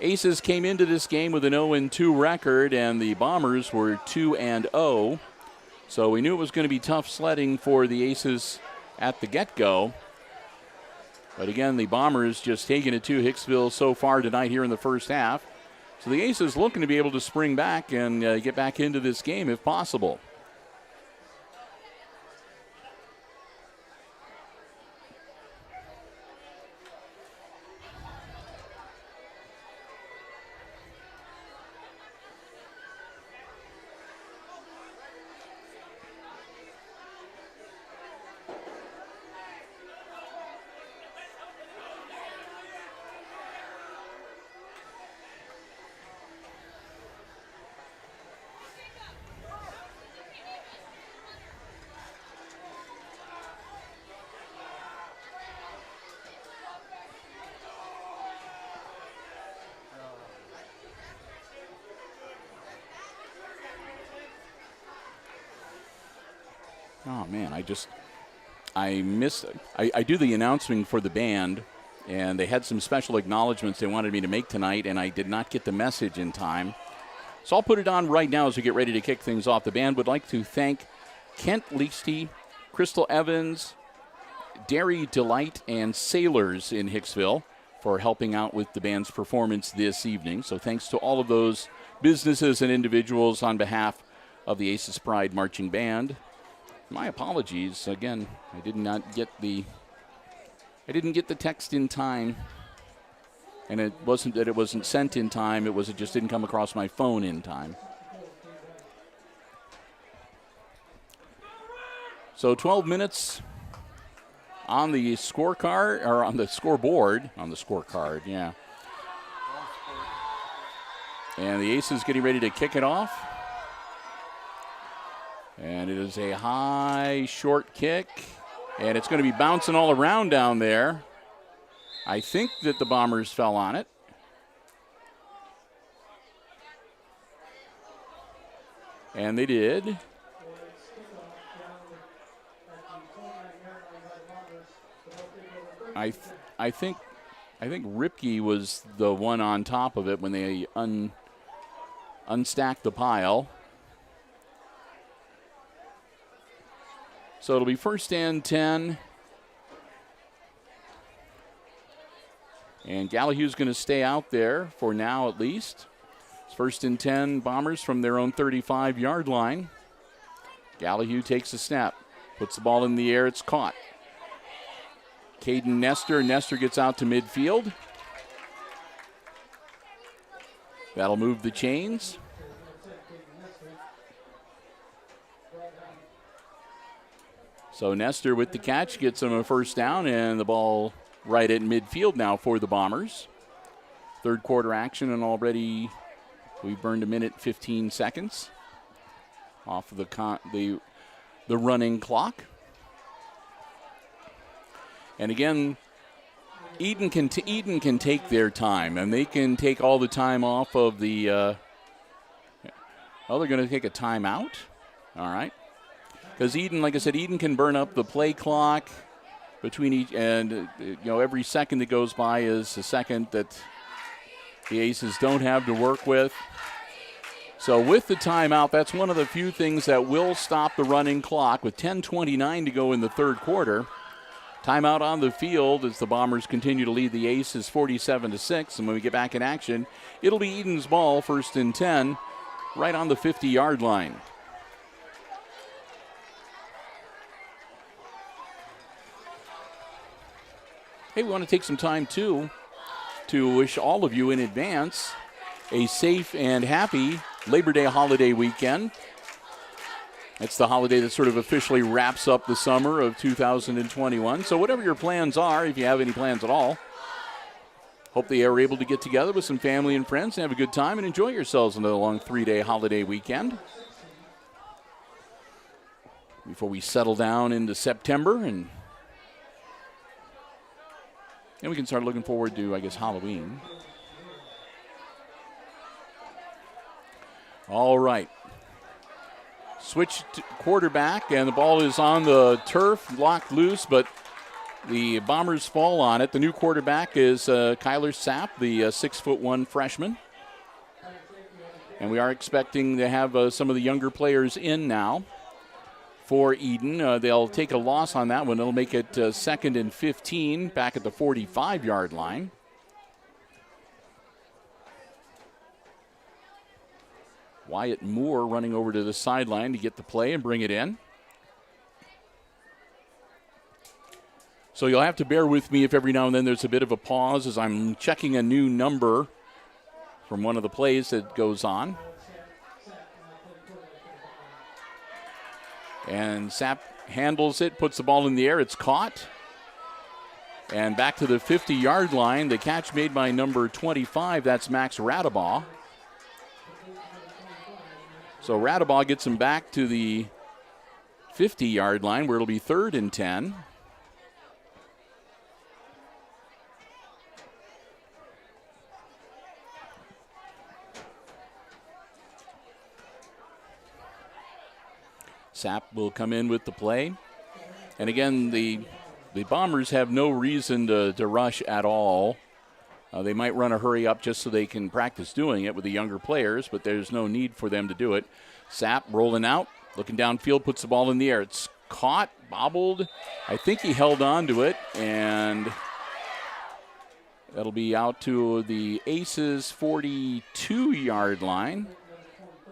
Speaker 2: Aces came into this game with an 0-2 record, and the Bombers were 2-0. So we knew it was going to be tough sledding for the Aces at the get-go. But again, the Bombers just taking it to Hicksville so far tonight here in the first half. So the Aces looking to be able to spring back and get back into this game if possible. Oh, man, I missed it. I do the announcing for the band, and they had some special acknowledgments they wanted me to make tonight, and I did not get the message in time. So I'll put it on right now as we get ready to kick things off. The band would like to thank Kent Leasty, Crystal Evans, Dairy Delight, and Sailors in Hicksville for helping out with the band's performance this evening. So thanks to all of those businesses and individuals on behalf of the Aces Pride Marching Band. My apologies. Again, I did not get the text in time. And it wasn't that it wasn't sent in time, it just didn't come across my phone in time. So 12 minutes on the scorecard, or on the scoreboard, on the scorecard, yeah. And the Aces getting ready to kick it off. And it is a high, short kick. And it's going to be bouncing all around down there. I think that the Bombers fell on it. And they did. I think Ripke was the one on top of it when they unstacked the pile. So it'll be first and 10. And Gallahue's going to stay out there for now at least. It's first and 10 Bombers from their own 35-yard line. Gallahue takes a snap, puts the ball in the air, it's caught. Caden Nestor gets out to midfield. That'll move the chains. So Nestor with the catch gets him a first down, and the ball right at midfield now for the Bombers. Third quarter action, and already we've burned 1:15 seconds off of the running clock. And again, Edon can take their time, and they can take all the time off of the. They're going to take a timeout. All right, because Edon, like I said, Edon can burn up the play clock between each, and every second that goes by is a second that the Aces don't have to work with. So with the timeout, that's one of the few things that will stop the running clock with 10:29 to go in the third quarter. Timeout on the field as the Bombers continue to lead the Aces 47-6. And when we get back in action, it'll be Edon's ball, first and 10, right on the 50-yard line. Hey, we want to take some time, too, to wish all of you in advance a safe and happy Labor Day holiday weekend. It's the holiday that sort of officially wraps up the summer of 2021. So whatever your plans are, if you have any plans at all, hope they are able to get together with some family and friends and have a good time and enjoy yourselves on the long 3-day holiday weekend. Before we settle down into September and we can start looking forward to, I guess, Halloween. All right. Switch to quarterback, and the ball is on the turf, locked loose, but the Bombers fall on it. The new quarterback is Kyler Sapp, the 6'1" freshman. And we are expecting to have some of the younger players in now for Edon. They'll take a loss on that one. It'll make it second and 15 back at the 45-yard line. Wyatt Moore running over to the sideline to get the play and bring it in. So you'll have to bear with me if every now and then there's a bit of a pause as I'm checking a new number from one of the plays that goes on. And Sapp handles it, puts the ball in the air. It's caught. And back to the 50-yard line. The catch made by number 25. That's Max Radabaugh. So Radabaugh gets him back to the 50-yard line where it'll be third and 10. Sapp will come in with the play. And again, the Bombers have no reason to rush at all. They might run a hurry up just so they can practice doing it with the younger players, but there's no need for them to do it. Sapp rolling out, looking downfield, puts the ball in the air. It's caught, bobbled. I think he held on to it, and That'll be out to the Aces 42-yard line.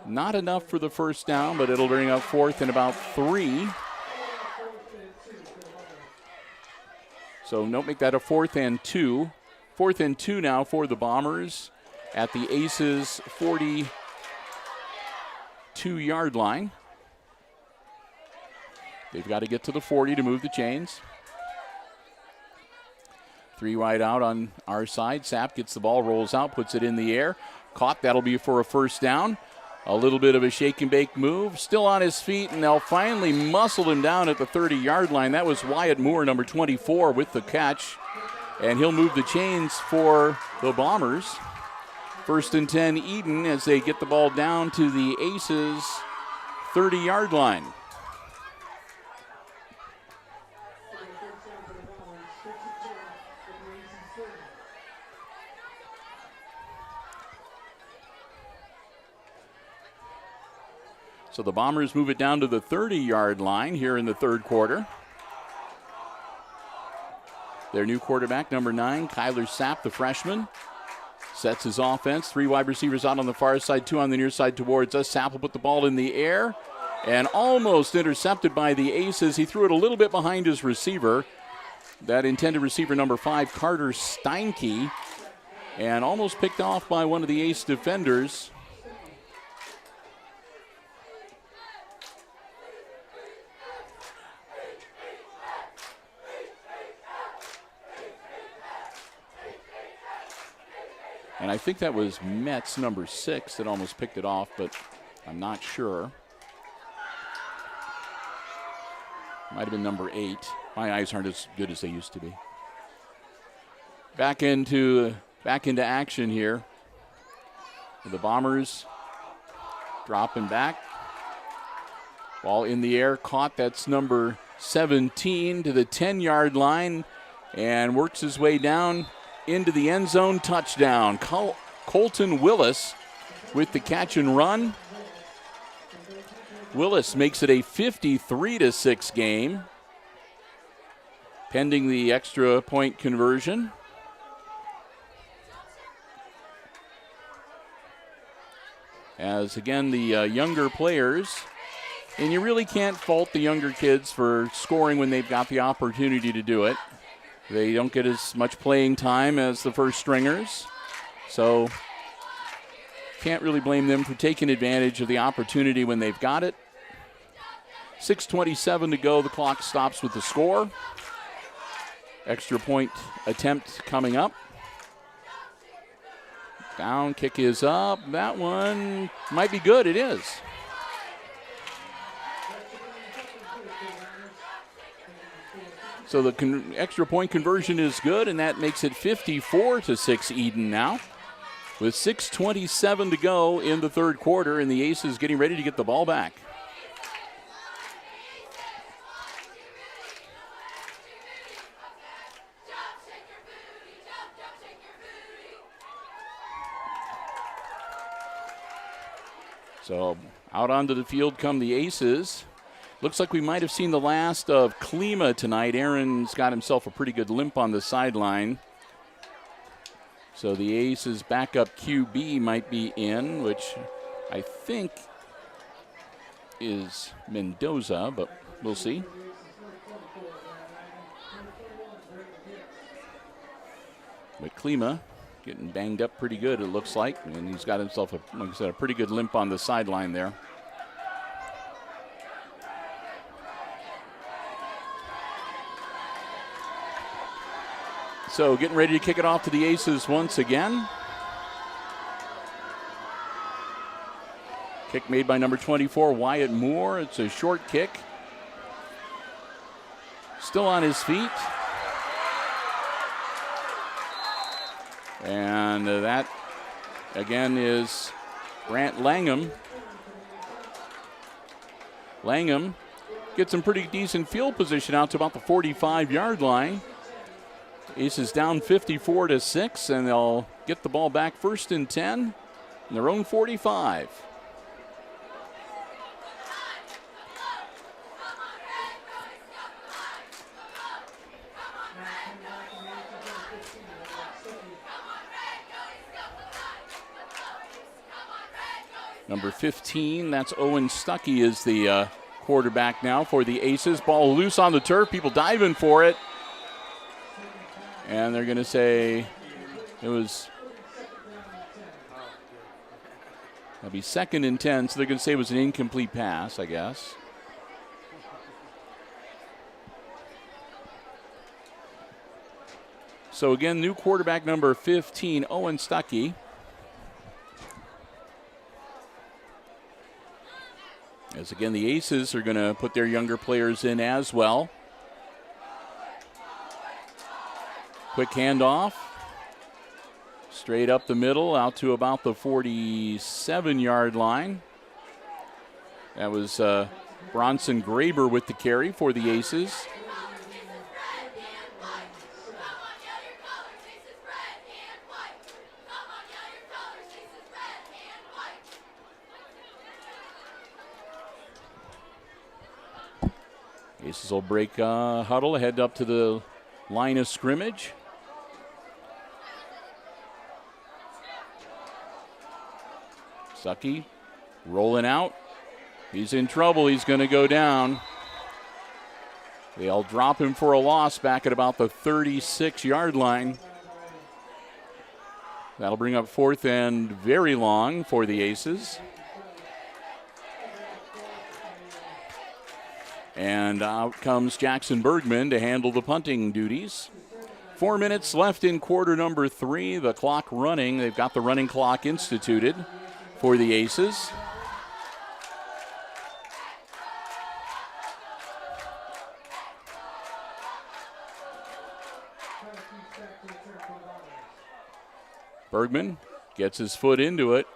Speaker 2: Not enough for the first down, but it'll bring up 4th and about 3. So don't make that a 4th and 2. 4th and 2 now for the Bombers at the Aces 42-yard line. They've got to get to the 40 to move the chains. 3 wide out on our side. Sapp gets the ball, rolls out, puts it in the air. Caught. That'll be for a first down. A little bit of a shake and bake move. Still on his feet, and they'll finally muscle him down at the 30-yard line. That was Wyatt Moore, number 24, with the catch. And he'll move the chains for the Bombers. 1st and 10 Edon as they get the ball down to the Aces 30-yard line. So the Bombers move it down to the 30-yard line here in the third quarter. Their new quarterback, number 9, Kyler Sapp, the freshman, sets his offense. 3 wide receivers out on the far side, 2 on the near side towards us. Sapp will put the ball in the air and almost intercepted by the Aces. He threw it a little bit behind his receiver, that intended receiver, number 5, Carter Steinke, and almost picked off by one of the Ace defenders. And I think that was Metz, number 6, that almost picked it off, but I'm not sure. Might have been number 8. My eyes aren't as good as they used to be. Back into action here. The Bombers dropping back. Ball in the air, caught. That's number 17 to the 10-yard line and works his way down into the end zone. Touchdown. Colton Willis with the catch and run. Willis makes it a 53-6 game, pending the extra point conversion. As again, the younger players, and you really can't fault the younger kids for scoring when they've got the opportunity to do it. They don't get as much playing time as the first stringers, so can't really blame them for taking advantage of the opportunity when they've got it. 6:27 to go. The clock stops with the score. Extra point attempt coming up. Down, kick is up. That one might be good. It is. So the extra point conversion is good, and that makes it 54-6 Edon now. With 6:27 to go in the third quarter, and the Aces getting ready to get the ball back. So out onto the field come the Aces. Looks like we might have seen the last of Klima tonight. Aaron's got himself a pretty good limp on the sideline. So the Aces backup QB might be in, which I think is Mendoza, but we'll see. But Klima getting banged up pretty good, it looks like. And he's got himself, like I said, a pretty good limp on the sideline there. So getting ready to kick it off to the Aces once again. Kick made by number 24, Wyatt Moore. It's a short kick. Still on his feet. And that, again, is Grant Langham. Langham gets some pretty decent field position out to about the 45-yard line. Aces down 54-6, and they'll get the ball back first and 10 in their own 45. Number 15, that's Owen Stuckey, is the quarterback now for the Aces. Ball loose on the turf. People diving for it. And they're going to say that'll be 2nd and 10, so they're going to say it was an incomplete pass, I guess. So again, new quarterback number 15, Owen Stuckey. As again, the Aces are going to put their younger players in as well. Quick handoff. Straight up the middle, out to about the 47-yard line. That was Bronson Graber with the carry for the Aces. Aces will break huddle, head up to the line of scrimmage. Stuckey rolling out. He's in trouble. He's going to go down. They'll drop him for a loss back at about the 36-yard line. That'll bring up 4th and very long for the Aces. And out comes Jackson Bergman to handle the punting duties. 4 minutes left in quarter number 3. The clock running. They've got the running clock instituted for the Aces. Bergman gets his foot into it.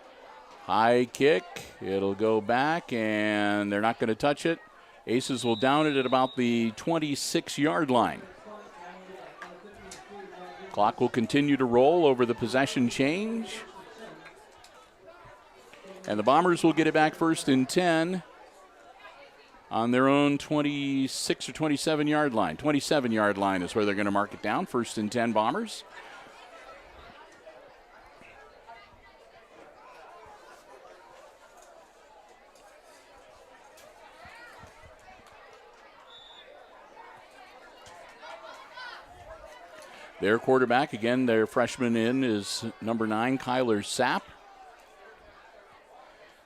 Speaker 2: High kick. It'll go back, and they're not going to touch it. Aces will down it at about the 26-yard line. Clock will continue to roll over the possession change. And the Bombers will get it back 1st and 10 on their own 26 or 27-yard line. 27-yard line is where they're going to mark it down. 1st and 10 Bombers. Their quarterback, again, their freshman in is number 9, Kyler Sapp.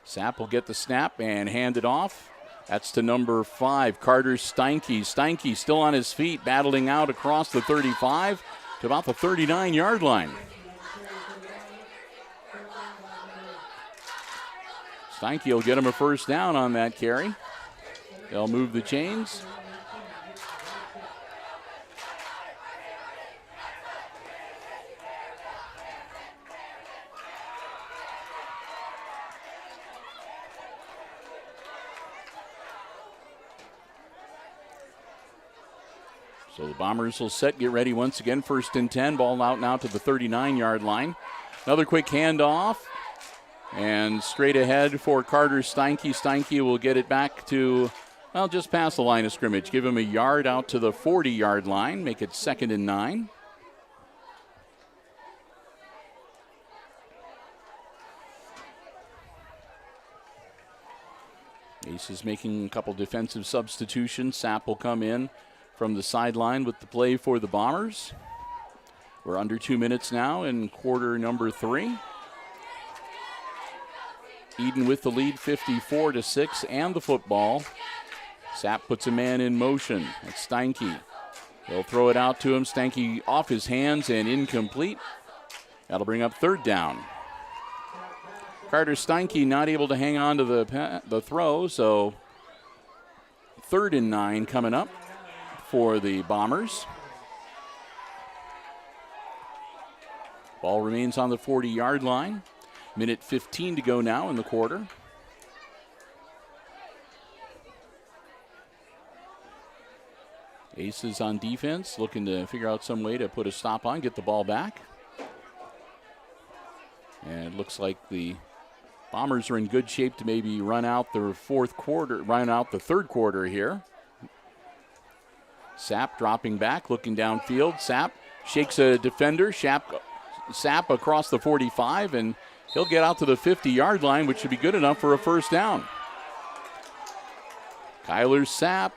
Speaker 2: Sapp will get the snap and hand it off. That's to number 5, Carter Steinke. Steinke still on his feet, battling out across the 35 to about the 39-yard line. Steinke will get him a 1st down on that carry. They'll move the chains. So the Bombers will get ready once again. 1st and 10. Ball out now to the 39-yard line. Another quick handoff. And straight ahead for Carter Steinke. Steinke will get it back to, well, just past the line of scrimmage. Give him a yard out to the 40-yard line. Make it 2nd and 9. Aces making a couple defensive substitutions. Sapp will come in from the sideline with the play for the Bombers. We're under 2 minutes now in quarter number 3. Edon with the lead, 54-6, and the football. Sapp puts a man in motion. That's Steinke. They'll throw it out to him. Steinke off his hands and incomplete. That'll bring up 3rd down. Carter Steinke not able to hang on to the throw, so 3rd and 9 coming up for the Bombers. Ball remains on the 40-yard line. Minute 15 to go now in the quarter. Aces on defense, looking to figure out some way to put a stop on, get the ball back. And it looks like the Bombers are in good shape to maybe run out the 3rd quarter here. Sapp dropping back, looking downfield. Sapp shakes a defender. Sapp across the 45 and He'll get out to the 50-yard line, which should be good enough for a first down. Kyler Sapp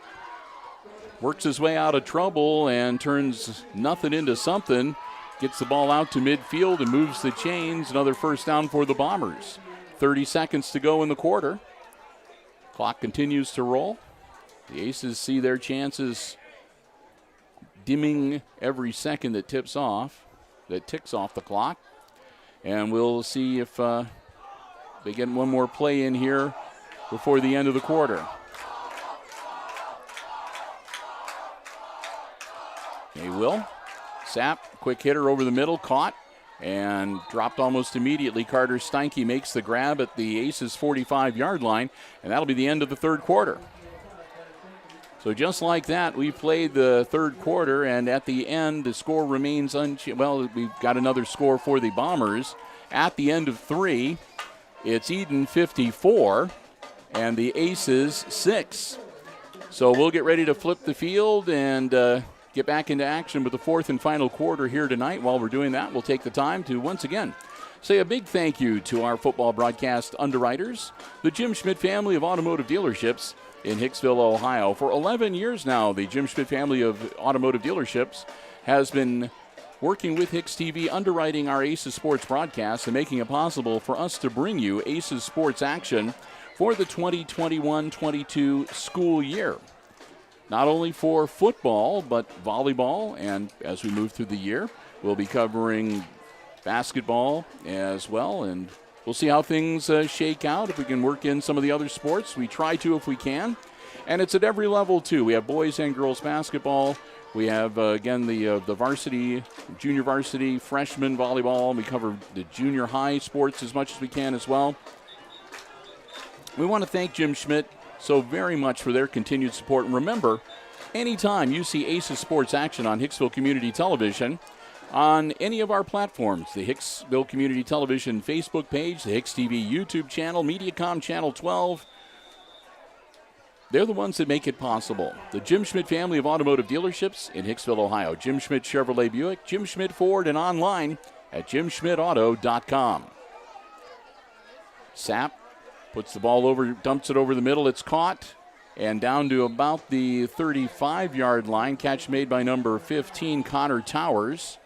Speaker 2: works his way out of trouble and turns nothing into something. Gets the ball out to midfield and moves the chains. Another first down for the Bombers. 30 seconds to go in the quarter. Clock continues to roll. The Aces see their chances dimming every second that ticks off the clock. And we'll see if they get one more play in here before the end of the quarter. They will. Sapp, quick hitter over the middle, caught and dropped almost immediately. Carter Steinke makes the grab at the Aces 45-yard line, and that'll be the end of the third quarter. So just like that, we played the third quarter, and at the end, the score remains unchanged. Well, we've got another score for the Bombers. At the end of 3, it's Edon 54 and the Aces 6. So we'll get ready to flip the field and get back into action with the fourth and final quarter here tonight. While we're doing that, we'll take the time to once again say a big thank you to our football broadcast underwriters, the Jim Schmidt family of automotive dealerships in Hicksville, Ohio. For 11 years now, the Jim Schmidt family of automotive dealerships has been working with HIX-TV, underwriting our Aces Sports broadcast and making it possible for us to bring you Aces Sports action for the 2021-22 school year. Not only for football, but volleyball, and as we move through the year, we'll be covering basketball as well, and we'll see how things shake out. If we can work in some of the other sports, we try to if we can. And it's at every level, too. We have boys and girls basketball. We have, again, the varsity, junior varsity, freshman volleyball. We cover the junior high sports as much as we can as well. We want to thank Jim Schmidt so very much for their continued support. And remember, anytime you see Aces Sports action on Hicksville Community Television, on any of our platforms, the Hicksville Community Television Facebook page, the HIX-TV YouTube channel, Mediacom Channel 12, they're the ones that make it possible. The Jim Schmidt family of automotive dealerships in Hicksville, Ohio. Jim Schmidt Chevrolet Buick, Jim Schmidt Ford, and online at jimschmidtauto.com. Sapp puts the ball over, dumps it over the middle. It's caught and down to about the 35-yard line. Catch made by number 15, Connor Towers.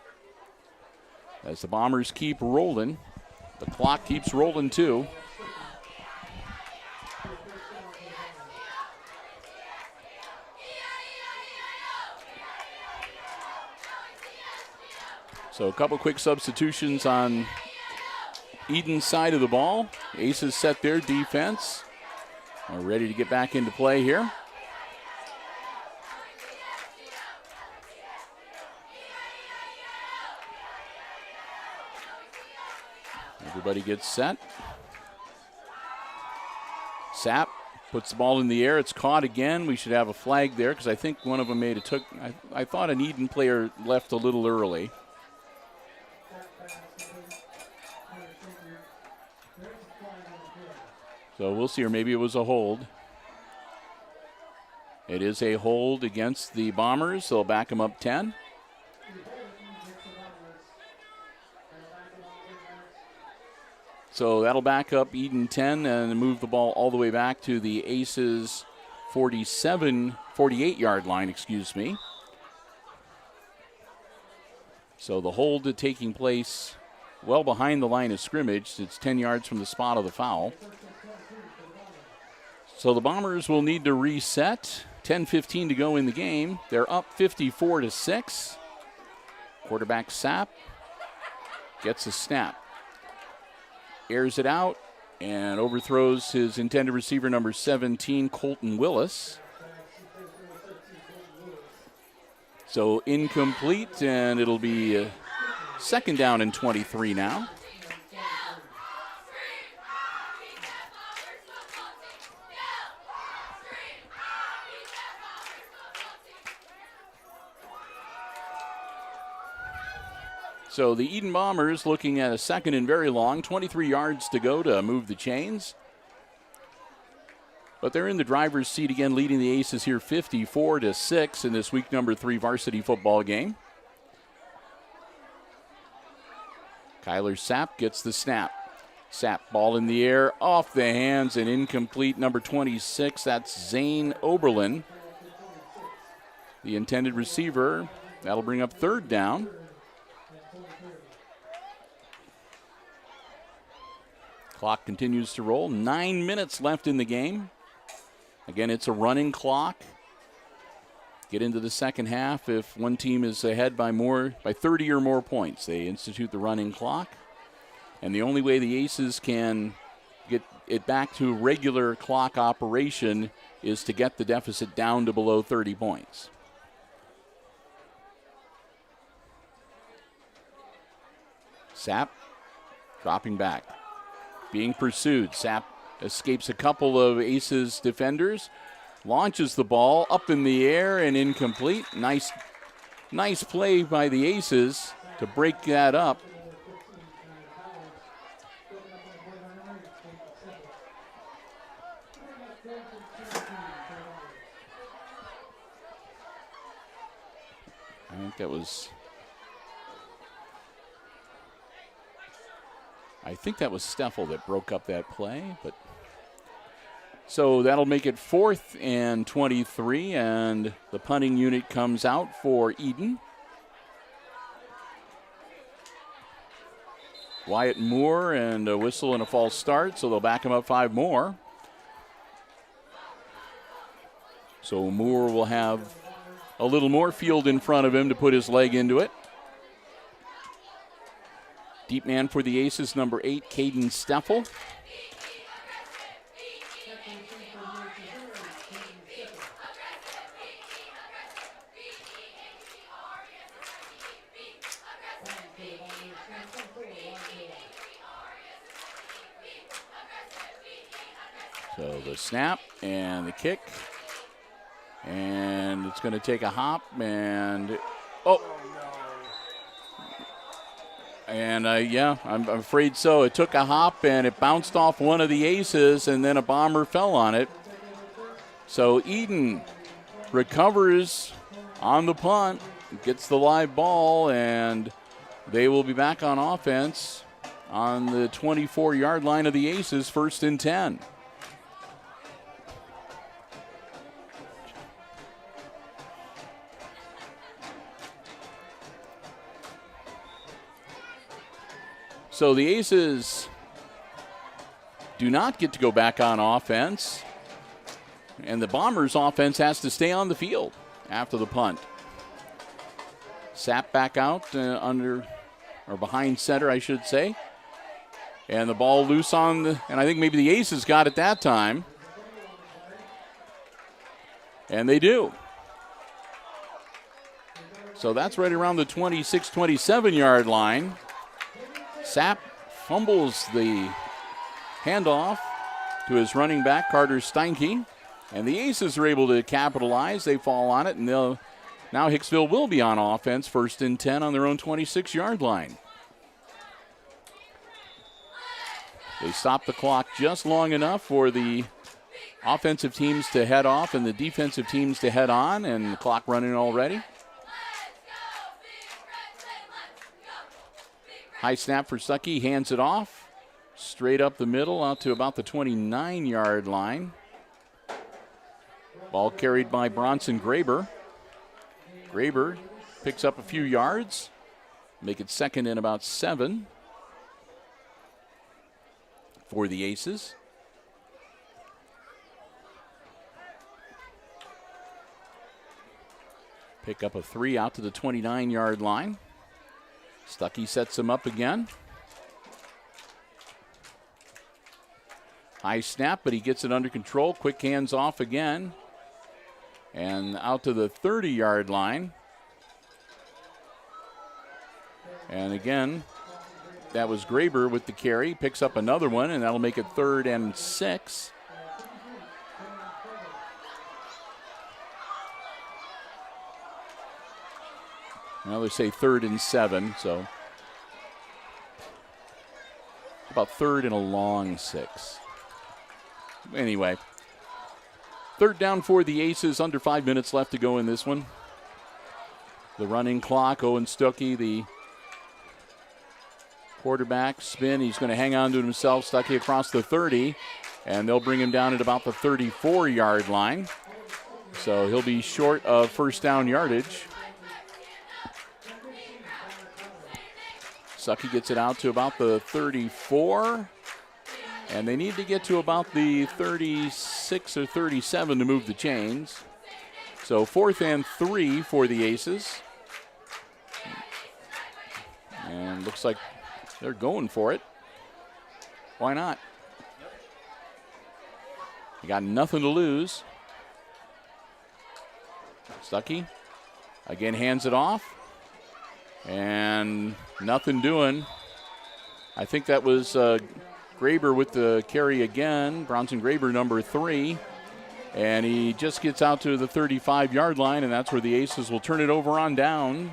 Speaker 2: As the Bombers keep rolling, the clock keeps rolling too. So a couple quick substitutions on Edon's side of the ball. Aces set their defense. Are ready to get back into play here. Everybody gets set. Sapp puts the ball in the air. It's caught again. We should have a flag there because I think one of them made it. I thought an Edon player left a little early. So we'll see, or maybe it was a hold. It is a hold against the Bombers. They'll back them up 10. So that'll back up Edon 10 and move the ball all the way back to the Aces 48-yard line, excuse me. So the hold taking place well behind the line of scrimmage. It's 10 yards from the spot of the foul. So the Bombers will need to reset. 10:15 to go in the game. They're up 54-6. Quarterback Sapp gets a snap. Airs it out and overthrows his intended receiver, number 17, Colton Willis. So incomplete, and it'll be second down and 23 now. So the Edon Bombers looking at a second and very long, 23 yards to go to move the chains. But they're in the driver's seat again, leading the Aces here 54-6 in this week number 3 varsity football game. Kyler Sapp gets the snap. Sapp ball in the air, off the hands and incomplete. Number 26, that's Zane Oberlin, the intended receiver. That'll bring up third down. Clock continues to roll. 9 minutes left in the game. Again, it's a running clock. Get into the second half. If one team is ahead by 30 or more points, they institute the running clock. And the only way the Aces can get it back to regular clock operation is to get the deficit down to below 30 points. Sapp dropping back, being pursued. Sapp escapes a couple of Aces defenders, launches the ball up in the air and incomplete. Nice play by the Aces to break that up. I think that was Steffel that broke up that play, but so that'll make it 4th and 23, and the punting unit comes out for Edon. Wyatt Moore and a whistle and a false start, so they'll back him up 5 more. So Moore will have a little more field in front of him to put his leg into it. Deep man for the Aces, number 8, Caden Steffel. So the snap and the kick. And it's going to take a hop and, I'm afraid so. It took a hop and it bounced off one of the Aces and then a bomber fell on it. So Edon recovers on the punt, gets the live ball, and they will be back on offense on the 24-yard line of the Aces, 1st and 10. So the Aces do not get to go back on offense, and the Bombers' offense has to stay on the field after the punt. Sapp back out behind center, I should say. And the ball loose and I think maybe the Aces got it that time. And they do. So that's right around the 26, 27-yard line. Sapp fumbles the handoff to his running back, Carter Steinke. And the Aces are able to capitalize. They fall on it, and now Hicksville will be on offense, 1st and 10 on their own 26-yard line. They stop the clock just long enough for the offensive teams to head off and the defensive teams to head on, and the clock running already. High snap for Stuckey, hands it off. Straight up the middle out to about the 29-yard line. Ball carried by Bronson Graber. Graber picks up a few yards. Make it 2nd and about 7 for the Aces. Pick up a 3 out to the 29-yard line. Stuckey sets him up again. High snap, but he gets it under control. Quick hands off again. And out to the 30-yard line. And again, that was Graber with the carry. Picks up another one, and that'll make it 3rd and 6. Now they say 3rd and 7, so about 3rd and a long 6. Anyway, 3rd down for the Aces, under 5 minutes left to go in this one. The running clock, Owen Stuckey, the Quarterback spin. He's going to hang on to himself. Stuckey across the 30. And they'll bring him down at about the 34-yard line. So he'll be short of first down yardage. Stuckey gets it out to about the 34. And they need to get to about the 36 or 37 to move the chains. So 4th and 3 for the Aces. And looks like they're going for it. Why not? You got nothing to lose. Stuckey again hands it off. And nothing doing. I think that was Graber with the carry again. Bronson Graber, number 3. And he just gets out to the 35-yard line, and that's where the Aces will turn it over on downs.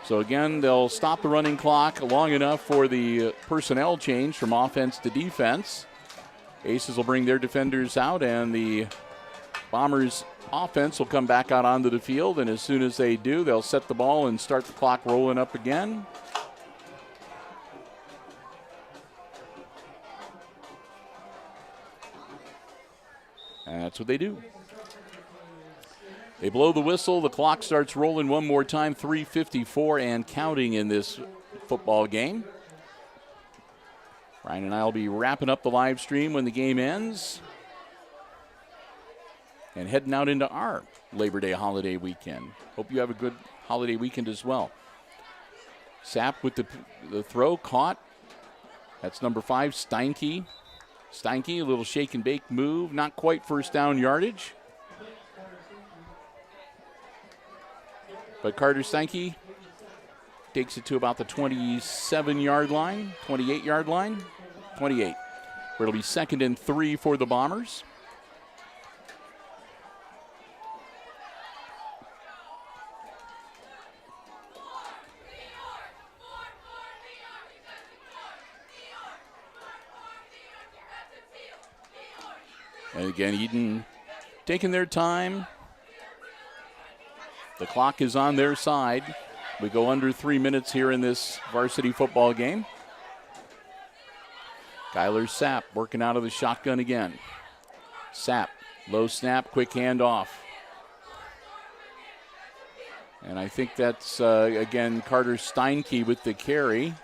Speaker 2: So again, they'll stop the running clock long enough for the personnel change from offense to defense. Aces will bring their defenders out, and the Bombers' offense will come back out onto the field. And as soon as they do, they'll set the ball and start the clock rolling up again. And that's what they do. They blow the whistle. The clock starts rolling one more time. 3:54 and counting in this football game. Ryan and I will be wrapping up the live stream when the game ends. And heading out into our Labor Day holiday weekend. Hope you have a good holiday weekend as well. Sapp with the throw, caught. That's number 5, Steinke. Steinke, a little shake and bake move. Not quite first down yardage. But Carter Steinke takes it to about the 27-yard line, 28-yard line, 28. Where it'll be 2nd and 3 for the Bombers. And again, Edon taking their time. The clock is on their side. We go under 3 minutes here in this varsity football game. Kyler Sapp working out of the shotgun again. Sapp, low snap, quick handoff. And I think that's, again, Carter Steinke with the carry.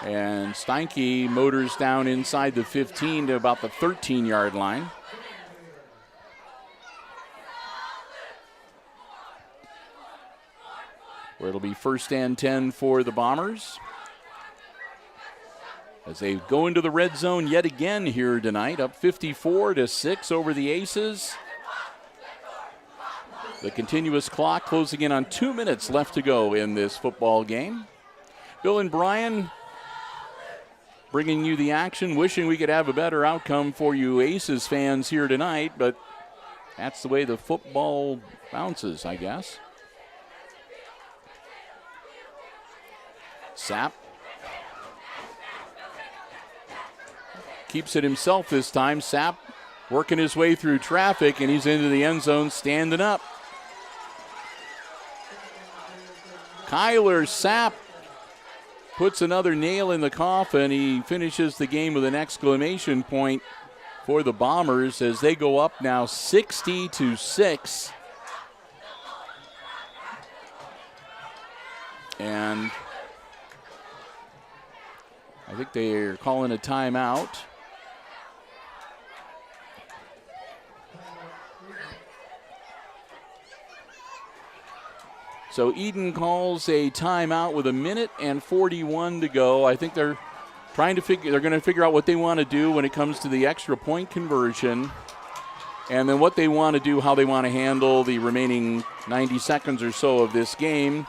Speaker 2: And Steinke motors down inside the 15 to about the 13-yard line. Where it'll be 1st and 10 for the Bombers. As they go into the red zone yet again here tonight, up 54-6 over the Aces. The continuous clock closing in on 2 minutes left to go in this football game. Bill and Brian bringing you the action, wishing we could have a better outcome for you Aces fans here tonight, but that's the way the football bounces, I guess. Sapp keeps it himself this time. Sapp working his way through traffic, and he's into the end zone standing up. Kyler Sapp puts another nail in the coffin. He finishes the game with an exclamation point for the Bombers as they go up now 60-6. And I think they're calling a timeout. So Edon calls a timeout with 1:41 to go. I think they're going to figure out what they want to do when it comes to the extra point conversion, and then what they want to do, how they want to handle the remaining 90 seconds or so of this game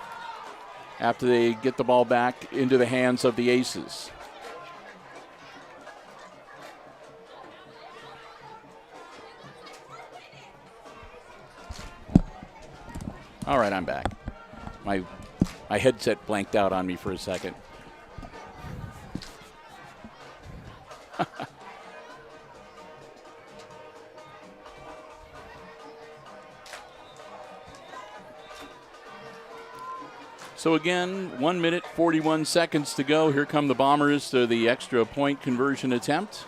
Speaker 2: after they get the ball back into the hands of the Aces. All right, I'm back. My headset blanked out on me for a second. So again, 1 minute, 41 seconds to go. Here come the Bombers to the extra point conversion attempt.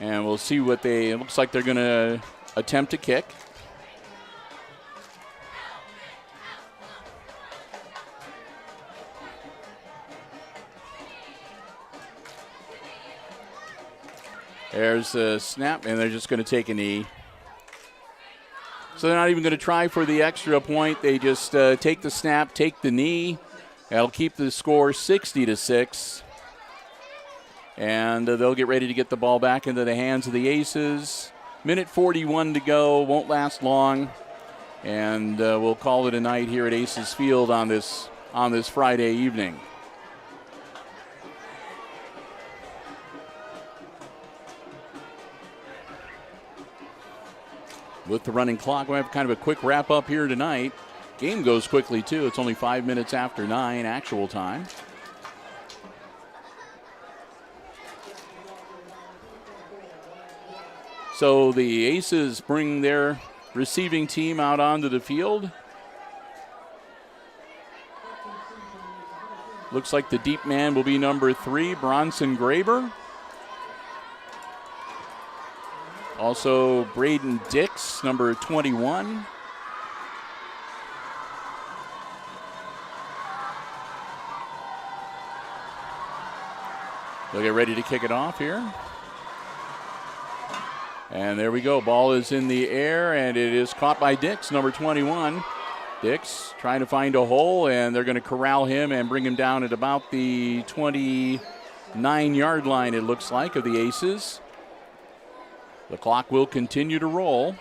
Speaker 2: And we'll see what it looks like they're going to attempt to kick. There's a snap, and they're just going to take a knee. So they're not even going to try for the extra point. They just take the snap, take the knee. That'll keep the score 60-6. And they'll get ready to get the ball back into the hands of the Aces. Minute 41 to go, won't last long. And we'll call it a night here at Aces Field on this Friday evening. With the running clock, we have kind of a quick wrap up here tonight. Game goes quickly too. It's only 5 minutes after 9 actual time. So the Aces bring their receiving team out onto the field. Looks like the deep man will be number 3, Bronson Graber. Also Braden Dix, number 21. They'll get ready to kick it off here. And there we go. Ball is in the air, and it is caught by Dix, number 21. Dix trying to find a hole, and they're going to corral him and bring him down at about the 29-yard line, it looks like, of the Aces. The clock will continue to roll.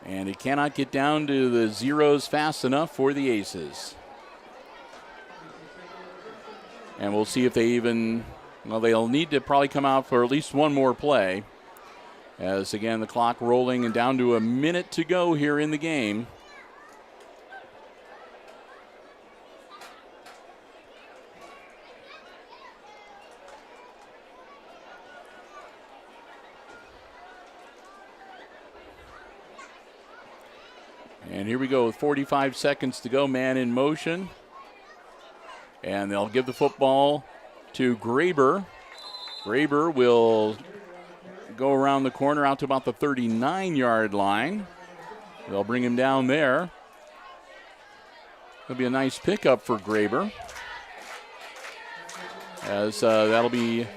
Speaker 2: And it cannot get down to the zeros fast enough for the Aces. And we'll see if they they'll need to probably come out for at least one more play. As again, the clock rolling and down to a minute to go here in the game. And here we go with 45 seconds to go, man in motion. And they'll give the football to Graber. Graber will go around the corner out to about the 39-yard line. They'll bring him down there. It'll be a nice pickup for Graber. As that'll be a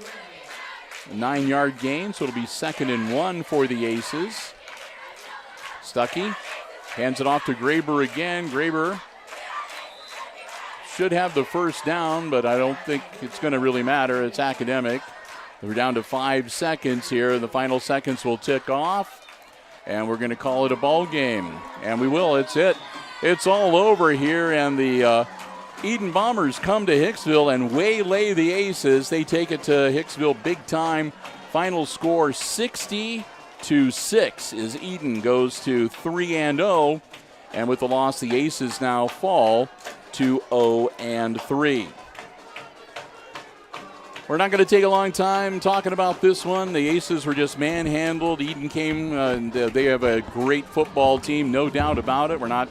Speaker 2: 9-yard gain, so it'll be 2nd and 1 for the Aces. Stuckey hands it off to Graber again. Graber should have the first down, but I don't think it's going to really matter. It's academic. We're down to 5 seconds here. The final seconds will tick off, and we're going to call it a ball game. And we will. It's it. It's all over here, and the Edon Bombers come to Hicksville and waylay the Aces. They take it to Hicksville big time. Final score 60-6 as Edon goes to 3-0, and with the loss, the Aces now fall to 0-3. We're not going to take a long time talking about this one. The Aces were just manhandled. Edon came, and they have a great football team, no doubt about it. We're not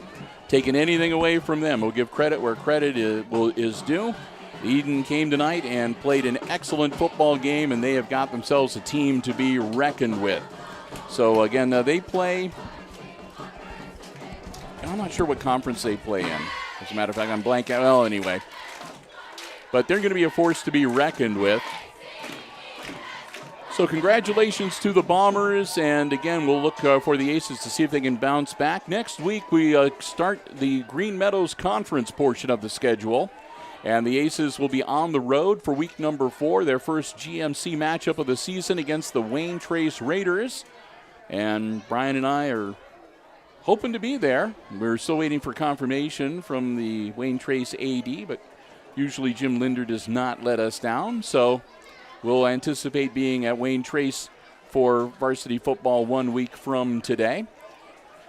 Speaker 2: taking anything away from them. We'll give credit where credit is due. Edon came tonight and played an excellent football game, and they have got themselves a team to be reckoned with. So, again, they play, I'm not sure what conference they play in. As a matter of fact, I'm blanking. Well, anyway. But they're going to be a force to be reckoned with. So congratulations to the Bombers. And again, we'll look for the Aces to see if they can bounce back. Next week, we start the Green Meadows Conference portion of the schedule. And the Aces will be on the road for week number 4, their first GMC matchup of the season against the Wayne Trace Raiders. And Brian and I are hoping to be there. We're still waiting for confirmation from the Wayne Trace AD, but usually Jim Linder does not let us down. So we'll anticipate being at Wayne Trace for varsity football 1 week from today.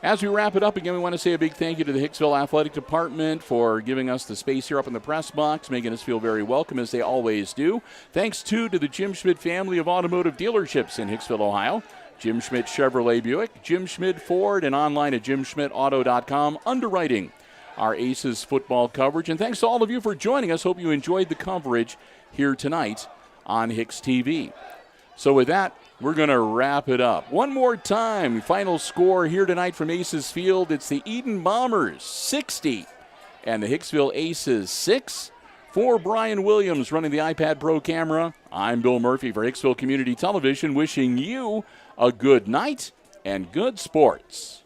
Speaker 2: As we wrap it up, again, we want to say a big thank you to the Hicksville Athletic Department for giving us the space here up in the press box, making us feel very welcome, as they always do. Thanks, too, to the Jim Schmidt family of automotive dealerships in Hicksville, Ohio. Jim Schmidt Chevrolet Buick, Jim Schmidt Ford, and online at jimschmidtauto.com, underwriting our Aces football coverage. And thanks to all of you for joining us. Hope you enjoyed the coverage here tonight on HIX-TV. So with that, we're going to wrap it up. One more time, final score here tonight from Aces Field. It's the Edon Bombers 60 and the Hicksville Aces 6. For Brian Williams running the iPad Pro camera, I'm Bill Murphy for Hicksville Community Television, wishing you a good night and good sports.